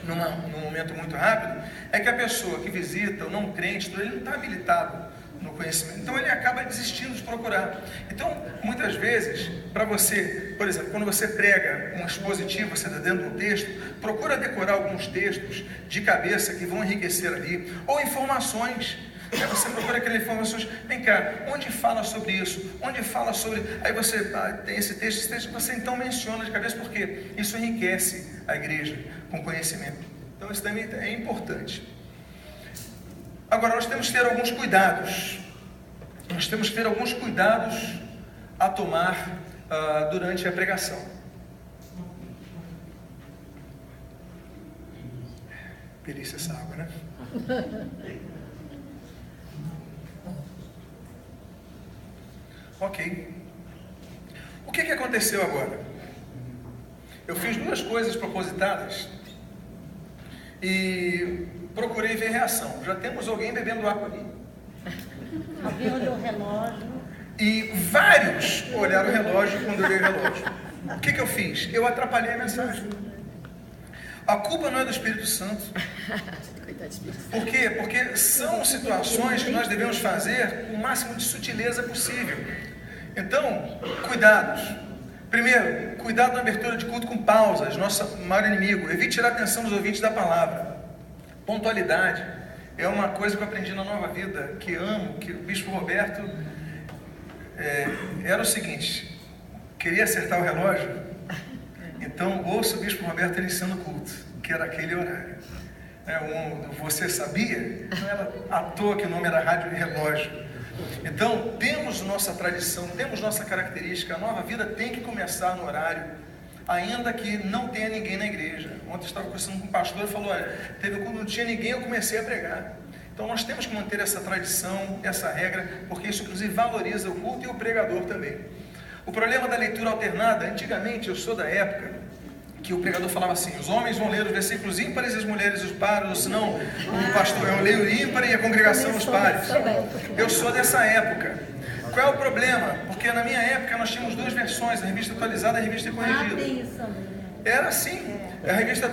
num momento muito rápido, é que a pessoa que visita, o não crente, ele não está habilitado no conhecimento, então ele acaba desistindo de procurar. Então, muitas vezes, para você, por exemplo, quando você prega um expositivo, você está dentro de um texto, procura decorar alguns textos de cabeça que vão enriquecer ali, ou informações. Você procura aquelas informações, vem cá, onde fala sobre isso? Onde fala sobre... Aí você tem esse texto, você então menciona de cabeça, porque isso enriquece a igreja com conhecimento. Então isso também é importante. Agora, nós temos que ter alguns cuidados. Nós temos que ter alguns cuidados a tomar durante a pregação. Delícia essa água, né? Ok. O que aconteceu agora? Eu fiz 2 coisas propositadas e procurei ver reação. Já temos alguém bebendo água ali. Alguém olhou o relógio. E vários olharam o relógio quando eu olhei o relógio. O que eu fiz? Eu atrapalhei a mensagem. A culpa não é do Espírito Santo. Por quê? Porque são situações que nós devemos fazer com o máximo de sutileza possível. Então, cuidados. Primeiro, cuidado na abertura de culto com pausas, nosso maior inimigo. Evite tirar a atenção dos ouvintes da palavra. Pontualidade é uma coisa que eu aprendi na Nova Vida, que amo, que o Bispo Roberto era o seguinte: queria acertar o relógio, então ouça o Bispo Roberto iniciando o culto, que era aquele horário. Você sabia? Não era à toa que o nome era Rádio Relógio. Então, temos nossa tradição, temos nossa característica. A Nova Vida tem que começar no horário, ainda que não tenha ninguém na igreja. Ontem eu estava conversando com um pastor e falou: teve culto, não tinha ninguém, eu comecei a pregar. Então nós temos que manter essa tradição, essa regra, porque isso inclusive valoriza o culto e o pregador também. O problema da leitura alternada, antigamente, eu sou da época que o pregador falava assim: os homens vão ler os versículos ímpares e as mulheres os pares, ou senão o pastor, eu leio o ímpar e a congregação os pares. Eu sou dessa época. Qual é o problema? Porque na minha época nós tínhamos duas versões, a revista atualizada e a revista corrigida. Era assim. A revista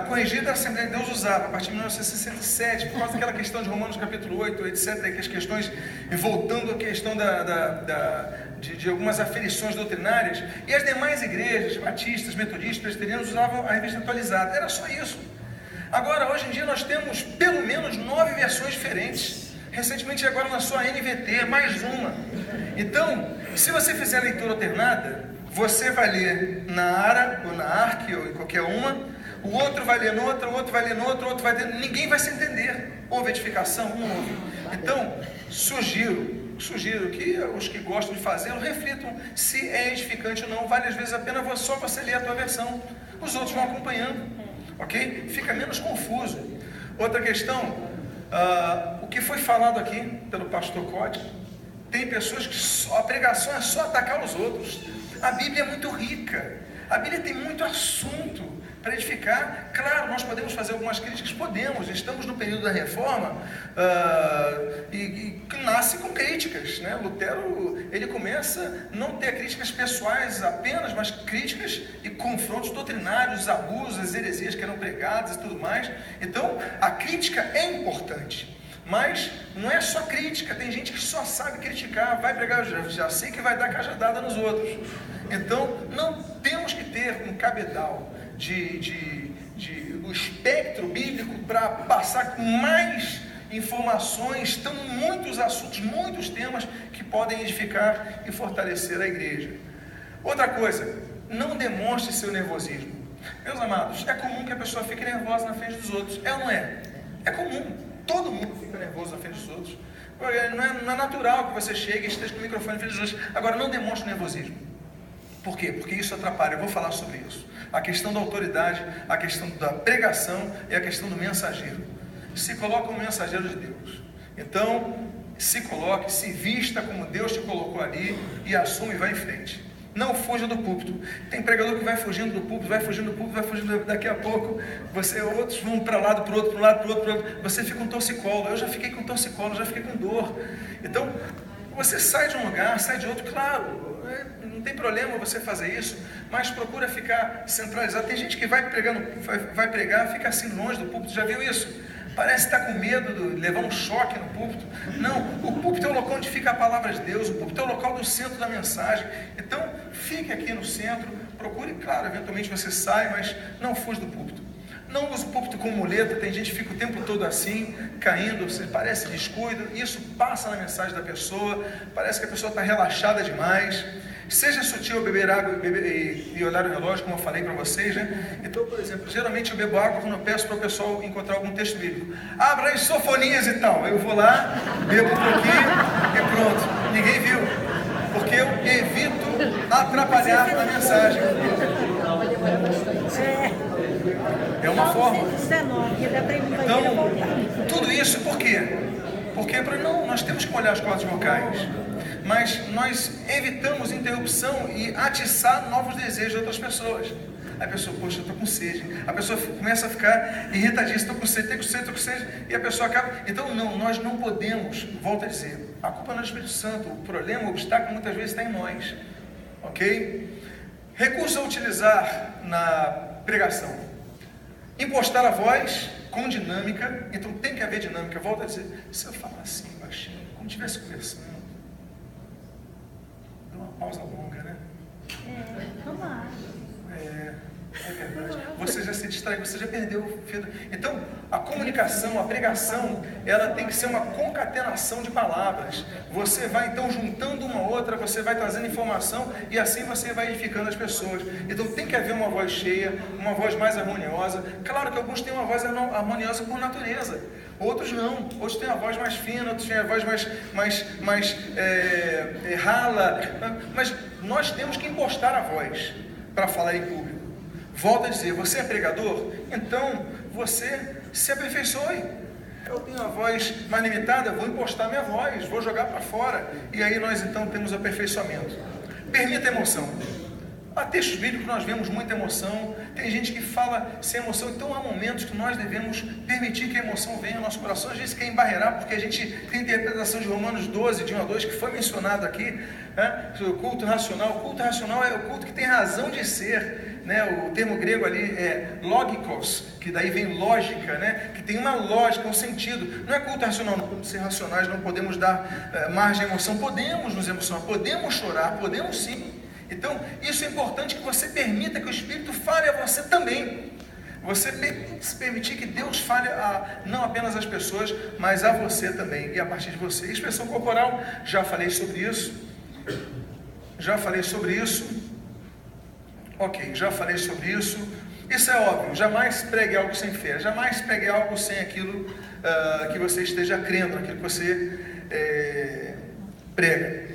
corrigida a Assembleia de Deus usava a partir de 1967, por causa daquela questão de Romanos capítulo 8, etc., que as questões, e voltando à questão de algumas aferições doutrinárias, e as demais igrejas, batistas, metodistas, presbiterianos, usavam a revista atualizada. Era só isso. Agora, hoje em dia, nós temos pelo menos 9 versões diferentes. Recentemente agora lançou a NVT, mais uma. Então, se você fizer a leitura alternada, você vai ler na ARA, ou na ARC, ou em qualquer uma, o outro vai ler noutra, o outro vai ler noutra, o outro vai ler... Ninguém vai se entender. Houve edificação? Não houve. Então, sugiro que os que gostam de fazê-lo reflitam se é edificante ou não. Vale às vezes a pena só você ler a tua versão. Os outros vão acompanhando. Ok? Fica menos confuso. Outra questão, o que foi falado aqui pelo pastor Código, tem pessoas que a pregação é só atacar os outros. A Bíblia é muito rica, a Bíblia tem muito assunto para edificar. Claro, nós podemos fazer algumas críticas, podemos, estamos no período da reforma, e nasce com críticas, né? Lutero, ele começa a não ter críticas pessoais apenas, mas críticas e confrontos doutrinários, abusos, as heresias que eram pregadas e tudo mais. Então, a crítica é importante. Mas não é só crítica, tem gente que só sabe criticar, vai pregar, já sei que vai dar cajadada nos outros. Então, não temos que ter um cabedal do espectro bíblico para passar com mais informações. Estão muitos assuntos, muitos temas que podem edificar e fortalecer a igreja. Outra coisa, não demonstre seu nervosismo. Meus amados, é comum que a pessoa fique nervosa na frente dos outros. É ou não é? É comum. Todo mundo fica nervoso na frente dos outros. Não é natural que você chegue e esteja com o microfone na frente dos outros. Agora, não demonstre nervosismo. Por quê? Porque isso atrapalha. Eu vou falar sobre isso. A questão da autoridade, a questão da pregação e a questão do mensageiro. Se coloca como mensageiro de Deus. Então, se coloque, se vista como Deus te colocou ali e assume e vai em frente. Não fuja do púlpito. Tem pregador que vai fugindo do púlpito, vai fugindo do púlpito, vai fugindo, daqui a pouco outros vão para lado, para o outro, para um lado, para o outro, você fica um torcicolo. Eu já fiquei com torcicolo, já fiquei com dor. Então, você sai de um lugar, sai de outro, claro, não tem problema você fazer isso, mas procura ficar centralizado. Tem gente que vai pregar, fica assim longe do púlpito, já viu isso? Parece estar com medo de levar um choque no púlpito. Não, o púlpito é o local onde fica a palavra de Deus, o púlpito é o local do centro da mensagem. Então, fique aqui no centro, procure, claro, eventualmente você sai, mas não fuja do púlpito. Não use o púlpito como muleta, tem gente que fica o tempo todo assim, caindo, você parece descuido, isso passa na mensagem da pessoa, parece que a pessoa está relaxada demais. Seja sutil ao beber água e olhar o relógio, como eu falei para vocês, né? Então, por exemplo, geralmente eu bebo água quando eu peço para o pessoal encontrar algum texto bíblico. Abra as sofonias e tal. Eu vou lá, bebo um pouquinho e pronto. Ninguém viu. Porque eu evito atrapalhar a mensagem. É uma forma. Então, tudo isso por quê? Porque nós temos que molhar as cordas vocais. Mas nós evitamos interrupção e atiçar novos desejos de outras pessoas. A pessoa, poxa, eu estou com sede. A pessoa começa a ficar irritadíssima, estou com sede, estou com sede, e a pessoa acaba. Então, não, nós não podemos, volto a dizer, a culpa não é do Espírito Santo, o problema, o obstáculo muitas vezes está em nós. Ok? Recurso a utilizar na pregação: impostar a voz com dinâmica. Então tem que haver dinâmica. Volto a dizer, se eu falar assim, baixinho, como se estivesse conversando, uma pausa longa, né? Tomara. É verdade. Você já se distrai, você já perdeu o fio. Então, a comunicação, a pregação, ela tem que ser uma concatenação de palavras. Você vai então juntando uma outra, você vai trazendo informação e assim você vai edificando as pessoas. Então tem que haver uma voz cheia, uma voz mais harmoniosa. Claro que alguns têm uma voz harmoniosa por natureza, outros não. Outros têm a voz mais fina, outros têm a voz mais rala. Mas nós temos que impostar a voz para falar em público. Volto a dizer, você é pregador? Então você se aperfeiçoe. Eu tenho a voz mais limitada, vou impostar minha voz, vou jogar para fora. E aí nós então temos aperfeiçoamento. permita a emoção. Há textos bíblicos que nós vemos muita emoção, tem gente que fala sem emoção, então há momentos que nós devemos permitir que a emoção venha ao nosso coração. Às vezes quer embarrear, porque a gente tem a interpretação de Romanos 12, de 1 a 2, que foi mencionado aqui, né? O culto racional. O culto racional é o culto que tem razão de ser, né? O termo grego ali é logikos, que daí vem lógica, né? Que tem uma lógica, um sentido. Não é culto racional, não podemos ser racionais, não podemos dar margem à emoção, podemos nos emocionar, podemos chorar, podemos sim. Então, isso é importante, que você permita que o Espírito fale a você também. Você se permitir que Deus fale não apenas às pessoas, mas a você também, e a partir de você. Expressão corporal, já falei sobre isso. Ok, já falei sobre isso. Isso é óbvio, jamais pregue algo sem fé, jamais pregue algo sem aquilo que você esteja crendo, aquilo que você prega.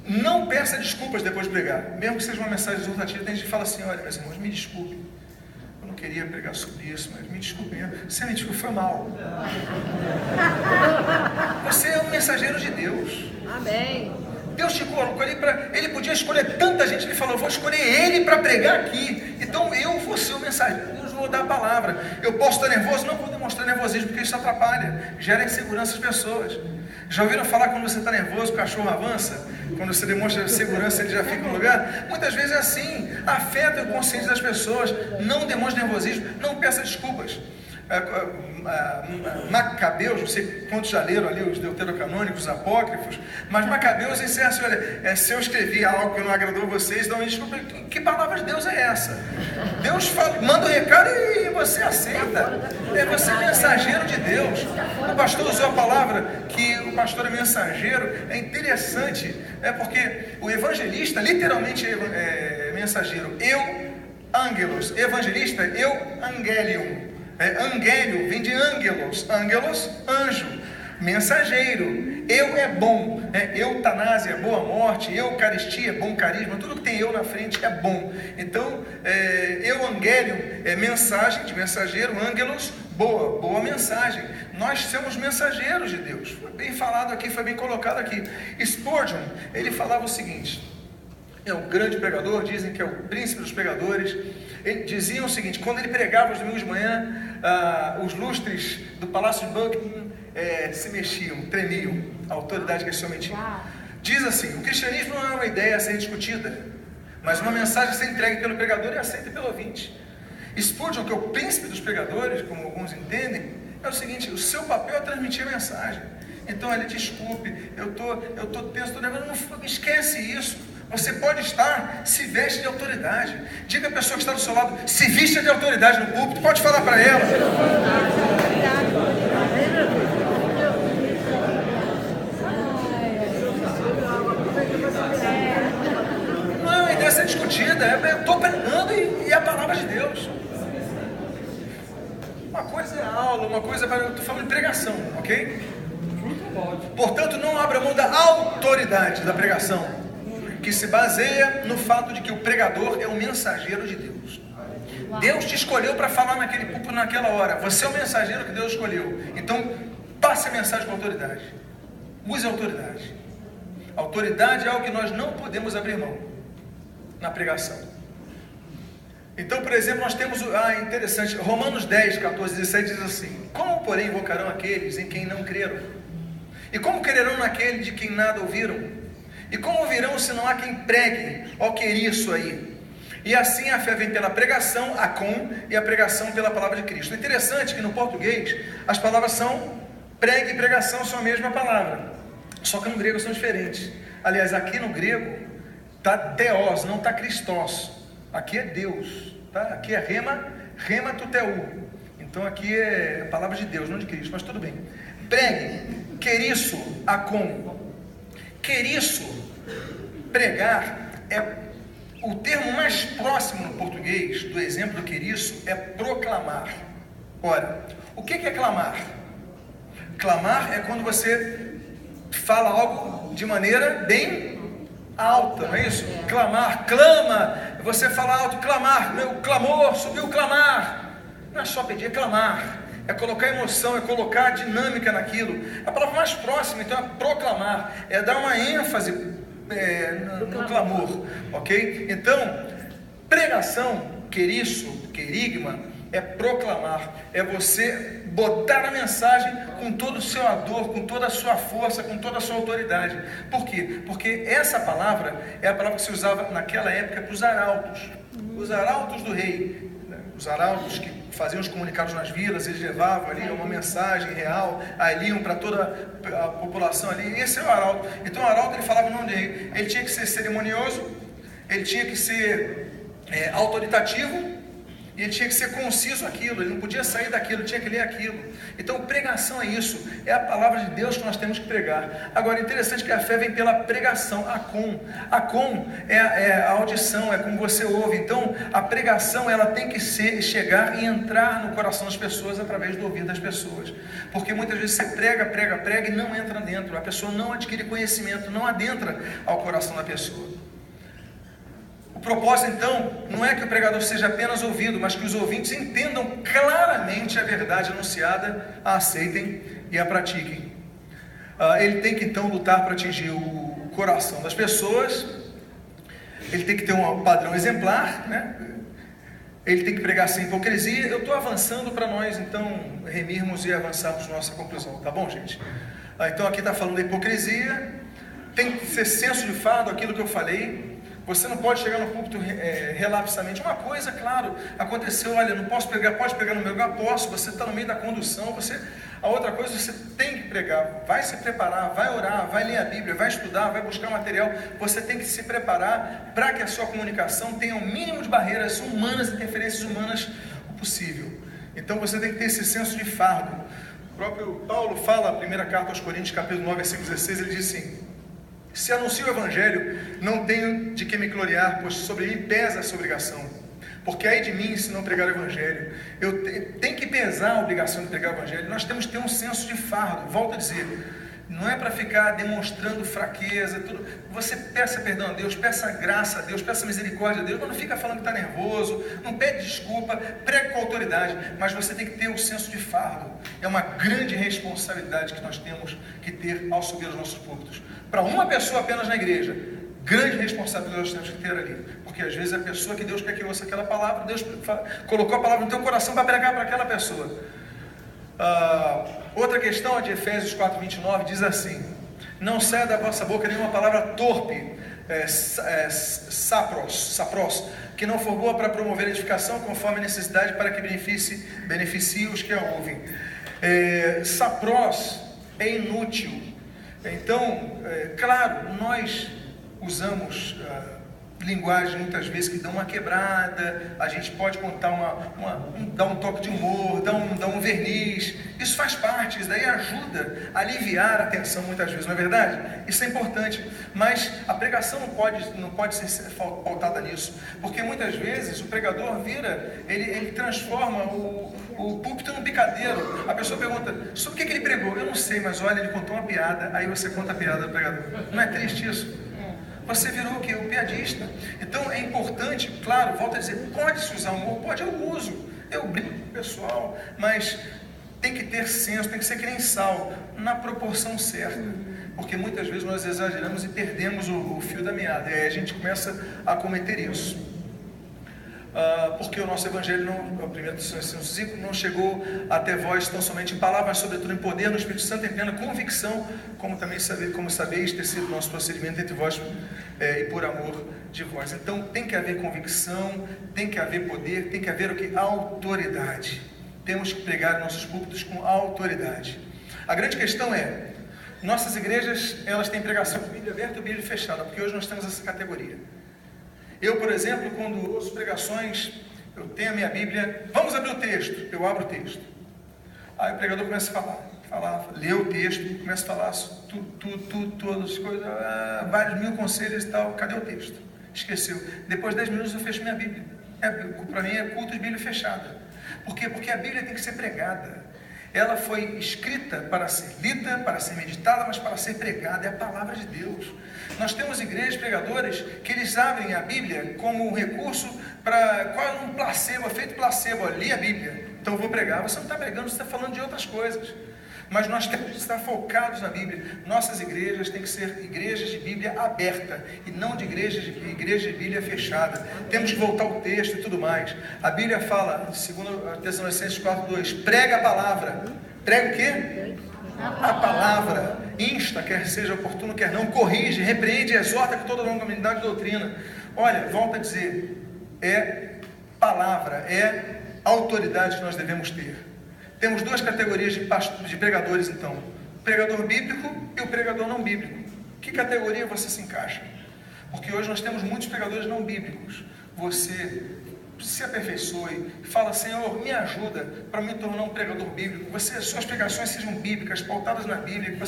Não peça desculpas depois de pregar, mesmo que seja uma mensagem exortativa. Tem gente que fala assim: olha, meus irmãos, me desculpe, eu não queria pregar sobre isso, mas me desculpe mesmo. Você me desculpe, foi mal. Você é um mensageiro de Deus. Amém. Deus te colocou ali para... Ele podia escolher tanta gente, ele falou: vou escolher ele para pregar aqui. Então eu vou ser o mensageiro, Deus vou dar a palavra. Eu posso estar nervoso? Não vou demonstrar nervosismo, porque isso atrapalha, gera insegurança às pessoas. Já ouviram falar quando você está nervoso, o cachorro avança? Quando você demonstra segurança, ele já fica no lugar? Muitas vezes é assim. Afeta o consciente das pessoas. Não demonstre nervosismo, não peça desculpas. Macabeus, não sei quantos já leram ali os deuterocanônicos, os apócrifos, mas Macabeus encerra assim: olha, se eu escrevi algo que não agradou a vocês, então me desculpa. Que palavra de Deus é essa? Deus fala, manda um recado e você aceita. Você é mensageiro de Deus. O pastor usou a palavra que o pastor é mensageiro. É interessante, porque o evangelista literalmente é mensageiro. Eu, angelos, evangelista, eu, angelium. Angélio vem de ângelos, ângelos, anjo, mensageiro. Eu é bom, eutanásia é boa morte, eucaristia é bom carisma, tudo que tem eu na frente é bom. Então, evangélio é mensagem de mensageiro, ângelos, boa mensagem. Nós somos mensageiros de Deus. Foi bem falado aqui, foi bem colocado aqui. Spurgeon, ele falava o seguinte: é um grande pregador, dizem que é o príncipe dos pregadores. Ele dizia o seguinte: quando ele pregava os domingos de manhã, os lustres do Palácio de Buckingham se mexiam, tremiam, a autoridade que ele se metia. Diz assim: o cristianismo não é uma ideia a ser discutida, mas uma mensagem a ser entregue pelo pregador e aceita pelo ouvinte. Spurgeon, que é o príncipe dos pregadores, como alguns entendem, é o seguinte: o seu papel é transmitir a mensagem. Então, ele, desculpe, eu estou tenso, não esquece isso. Você pode estar, se veste de autoridade. Diga à pessoa que está do seu lado: se vista de autoridade no púlpito. Pode falar para ela. Não é uma ideia a ser discutida. Eu estou pregando e a palavra de Deus. Uma coisa é aula, uma coisa é... Eu estou falando de pregação, ok? Portanto, não abra mão da autoridade da pregação, que se baseia no fato de que o pregador é o mensageiro de Deus. Deus te escolheu para falar naquele púlpito naquela hora. Você é o mensageiro que Deus escolheu. Então, passe a mensagem com autoridade. Use a autoridade. Autoridade é algo que nós não podemos abrir mão na pregação. Então, por exemplo, nós temos, interessante, Romanos 10, 14, 17 diz assim: como, porém, invocarão aqueles em quem não creram? E como crerão naquele de quem nada ouviram? E como ouvirão se não há quem pregue? Ó, que isso aí. E assim a fé vem pela pregação, e a pregação pela palavra de Cristo. É interessante que no português as palavras são pregue e pregação, são a mesma palavra, só que no grego são diferentes. Aliás, aqui no grego está theos, não está Christos. Aqui é Deus, tá? Aqui é rema tuteu. Então aqui é a palavra de Deus, não de Cristo, mas tudo bem. Pregue, queriço, queriço, pregar, é o termo mais próximo no português do exemplo do queriço é proclamar. Ora, o que é clamar? Clamar é quando você fala algo de maneira bem alta, não é isso? Clamar, clama, você fala alto, clamar, meu clamor, subiu o clamar. Não é só pedir, é clamar, é colocar emoção, é colocar dinâmica naquilo. A palavra mais próxima, então, é proclamar, é dar uma ênfase no clamor, ok? Então, pregação, queriço, querigma, é proclamar, é você botar a mensagem com todo o seu ardor, com toda a sua força, com toda a sua autoridade. Por quê? Porque essa palavra é a palavra que se usava naquela época para os arautos do rei, né? Os arautos que faziam os comunicados nas vilas, eles levavam ali uma mensagem real, ali iam para toda a população ali, esse é o arauto. Então o arauto, ele falava o nome do rei, ele tinha que ser cerimonioso, ele tinha que ser autoritativo, e ele tinha que ser conciso aquilo, ele não podia sair daquilo, ele tinha que ler aquilo. Então pregação é isso, é a palavra de Deus que nós temos que pregar. Agora, interessante que a fé vem pela pregação, acom é a audição, é como você ouve. Então a pregação, ela tem que chegar e entrar no coração das pessoas através do ouvido das pessoas, porque muitas vezes você prega e não entra dentro, a pessoa não adquire conhecimento, não adentra ao coração da pessoa. O propósito, então, não é que o pregador seja apenas ouvido, mas que os ouvintes entendam claramente a verdade anunciada, a aceitem e a pratiquem. Ele tem que, então, lutar para atingir o coração das pessoas, ele tem que ter um padrão exemplar, né? Ele tem que pregar sem hipocrisia. Eu estou avançando para nós, então, remirmos e avançarmos nossa conclusão, tá bom, gente? Então, aqui está falando da hipocrisia, tem que ser senso de fardo, aquilo que eu falei. Você não pode chegar no púlpito relapsamente. Uma coisa, claro, aconteceu, olha, não posso pregar, pode pregar no meu lugar, posso, você está no meio da condução, a outra coisa, você tem que pregar, vai se preparar, vai orar, vai ler a Bíblia, vai estudar, vai buscar material, você tem que se preparar para que a sua comunicação tenha o mínimo de barreiras humanas, interferências humanas possível. Então você tem que ter esse senso de fardo. O próprio Paulo fala, a primeira carta aos Coríntios, capítulo 9, versículo 16, ele diz assim: se anuncio o Evangelho, não tenho de que me gloriar, pois sobre mim pesa essa obrigação. Porque ai de mim se não pregar o Evangelho. Eu tenho que pesar a obrigação de pregar o Evangelho. Nós temos que ter um senso de fardo. Volto a dizer, não é para ficar demonstrando fraqueza, tudo. Você peça perdão a Deus, peça graça a Deus, peça misericórdia a Deus, mas não fica falando que está nervoso, não pede desculpa, pregue com autoridade, mas você tem que ter um senso de fardo. É uma grande responsabilidade que nós temos que ter ao subir os nossos púlpitos. Para uma pessoa apenas na igreja, grande responsabilidade nós temos que ter ali, porque às vezes a pessoa que Deus quer que ouça aquela palavra, Deus colocou a palavra no teu coração para pregar para aquela pessoa. Outra questão é de Efésios 4:29, diz assim: não saia da vossa boca nenhuma palavra torpe, sapros, que não for boa para promover a edificação conforme a necessidade, para que beneficie os que a ouvem. Sapros é inútil. Então, claro, nós usamos linguagem muitas vezes que dão uma quebrada, a gente pode contar dar um toque de humor, dar um verniz, isso faz parte, isso daí ajuda a aliviar a tensão muitas vezes, não é verdade? Isso é importante, mas a pregação não pode ser pautada nisso, porque muitas vezes o pregador ele transforma o púlpito num picadeiro. A pessoa pergunta, sobre o que ele pregou? Eu não sei, mas olha, ele contou uma piada, aí você conta a piada do pregador. Não é triste isso? Você virou o quê? Um piadista. Então é importante, claro, volto a dizer, pode-se usar humor, pode, eu uso, eu brinco com o pessoal, mas tem que ter senso, tem que ser que nem sal, na proporção certa, porque muitas vezes nós exageramos e perdemos o fio da meada, e aí a gente começa a cometer isso. Porque o nosso Evangelho, a primeira ciclo, não chegou até vós tão somente em palavras, mas sobretudo em poder, no Espírito Santo, em plena convicção, como também sabeis ter sido nosso procedimento entre vós e por amor de vós. Então tem que haver convicção, tem que haver poder, tem que haver o que? Autoridade. Temos que pregar nossos púlpitos com autoridade. A grande questão é, nossas igrejas, elas têm pregação de Bíblia aberta ou Bíblia fechada, porque hoje nós temos essa categoria. Eu, por exemplo, quando ouço pregações, eu tenho a minha Bíblia, vamos abrir o texto, eu abro o texto. Aí o pregador começa a falar, lê o texto, começa a falar todas as coisas, vários mil conselhos e tal, cadê o texto? Esqueceu. Depois de 10 minutos eu fecho minha Bíblia. Para mim é culto de Bíblia fechada. Por quê? Porque a Bíblia tem que ser pregada. Ela foi escrita para ser lida, para ser meditada, mas para ser pregada, é a palavra de Deus. Nós temos igrejas, pregadores, que eles abrem a Bíblia como um recurso para, qual é um placebo, efeito placebo, li a Bíblia, então eu vou pregar. Você não está pregando, você está falando de outras coisas. Mas nós temos que estar focados na Bíblia. Nossas igrejas têm que ser igrejas de Bíblia aberta e não de igrejas de Bíblia fechada. Temos que voltar ao texto e tudo mais. A Bíblia fala, segundo Tessalonicenses 4:2, prega a palavra. Prega o quê? A palavra. Insta, quer seja oportuno, quer não, corrige, repreende e exorta com toda a longanimidade de doutrina. Olha, volto a dizer, é palavra, é autoridade que nós devemos ter. Temos duas categorias de pregadores, então: o pregador bíblico e o pregador não bíblico. Que categoria você se encaixa? Porque hoje nós temos muitos pregadores não bíblicos. Você se aperfeiçoe, fala: Senhor, me ajuda para me tornar um pregador bíblico. Suas pregações sejam bíblicas, pautadas na Bíblia.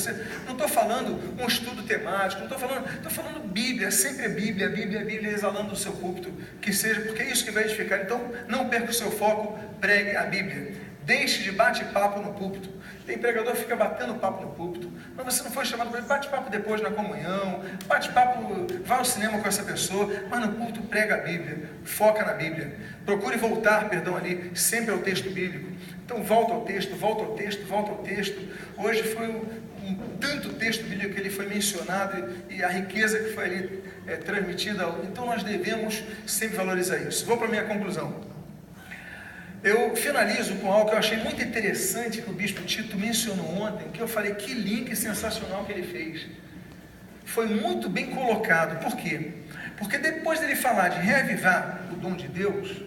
Não estou falando um estudo temático, estou falando Bíblia, sempre é Bíblia, Bíblia, Bíblia, exalando do seu púlpito, que seja, porque é isso que vai edificar. Então, não perca o seu foco, pregue a Bíblia. Deixe de bate-papo no púlpito. Tem pregador que fica batendo papo no púlpito, mas você não foi chamado para bate-papo depois na comunhão, bate-papo, vai ao cinema com essa pessoa, mas no púlpito prega a Bíblia, foca na Bíblia. Procure voltar, ali, sempre ao texto bíblico. Então volta ao texto, volta ao texto, volta ao texto. Hoje foi tanto texto bíblico que ele foi mencionado e a riqueza que foi ali transmitida. Então nós devemos sempre valorizar isso. Vou para a minha conclusão. Eu finalizo com algo que eu achei muito interessante que o Bispo Tito mencionou ontem, que eu falei, que link sensacional que ele fez. Foi muito bem colocado. Por quê? Porque depois dele falar de reavivar o dom de Deus,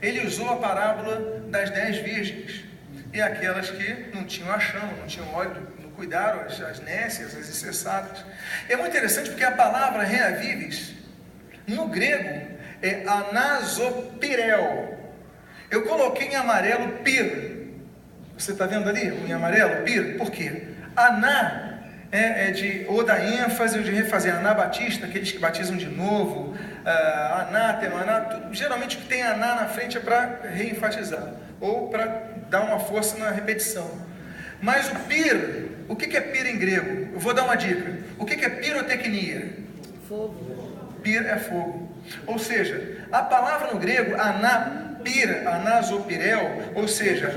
ele usou a parábola das 10 virgens, e aquelas que não tinham a chama, não tinham óleo, não cuidaram, as nécias, as incessadas. É muito interessante porque a palavra reavives, no grego, é anasopireo. Eu coloquei em amarelo pir. Você está vendo ali em amarelo pir? Por quê? Aná ou da ênfase ou de refazer. Anabatista, aqueles que batizam de novo. Anátema, geralmente o que tem aná na frente é para reenfatizar ou para dar uma força na repetição. Mas o pir, o que é pir em grego? Eu vou dar uma dica. O que é pirotecnia? Fogo. Pir é fogo. Ou seja, a palavra no grego, anasopirel, ou seja,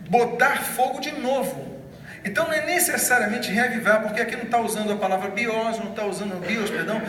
botar fogo de novo. Então não é necessariamente reavivar, porque aqui não está usando a palavra bios, não está usando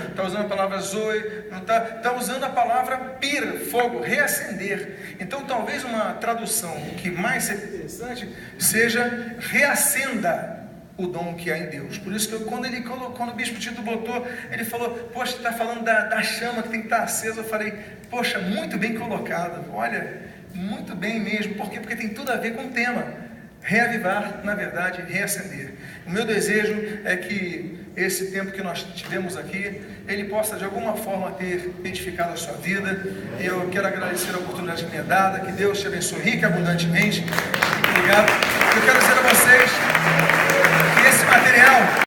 está usando a palavra zoe, não está usando a palavra pir, fogo, reacender. Então talvez uma tradução que mais seja interessante seja reacenda o dom que há em Deus. Por isso que quando o Bispo Tito botou, ele falou, poxa, está falando da chama que tem que estar acesa. Eu falei, poxa, muito bem colocado, olha, muito bem mesmo. Por quê? Porque tem tudo a ver com o tema. Reavivar, na verdade, reacender. O meu desejo é que esse tempo que nós tivemos aqui, ele possa de alguma forma ter edificado a sua vida. E eu quero agradecer a oportunidade que me é dada, que Deus te abençoe rica e abundantemente. Obrigado. Eu quero dizer a vocês que esse material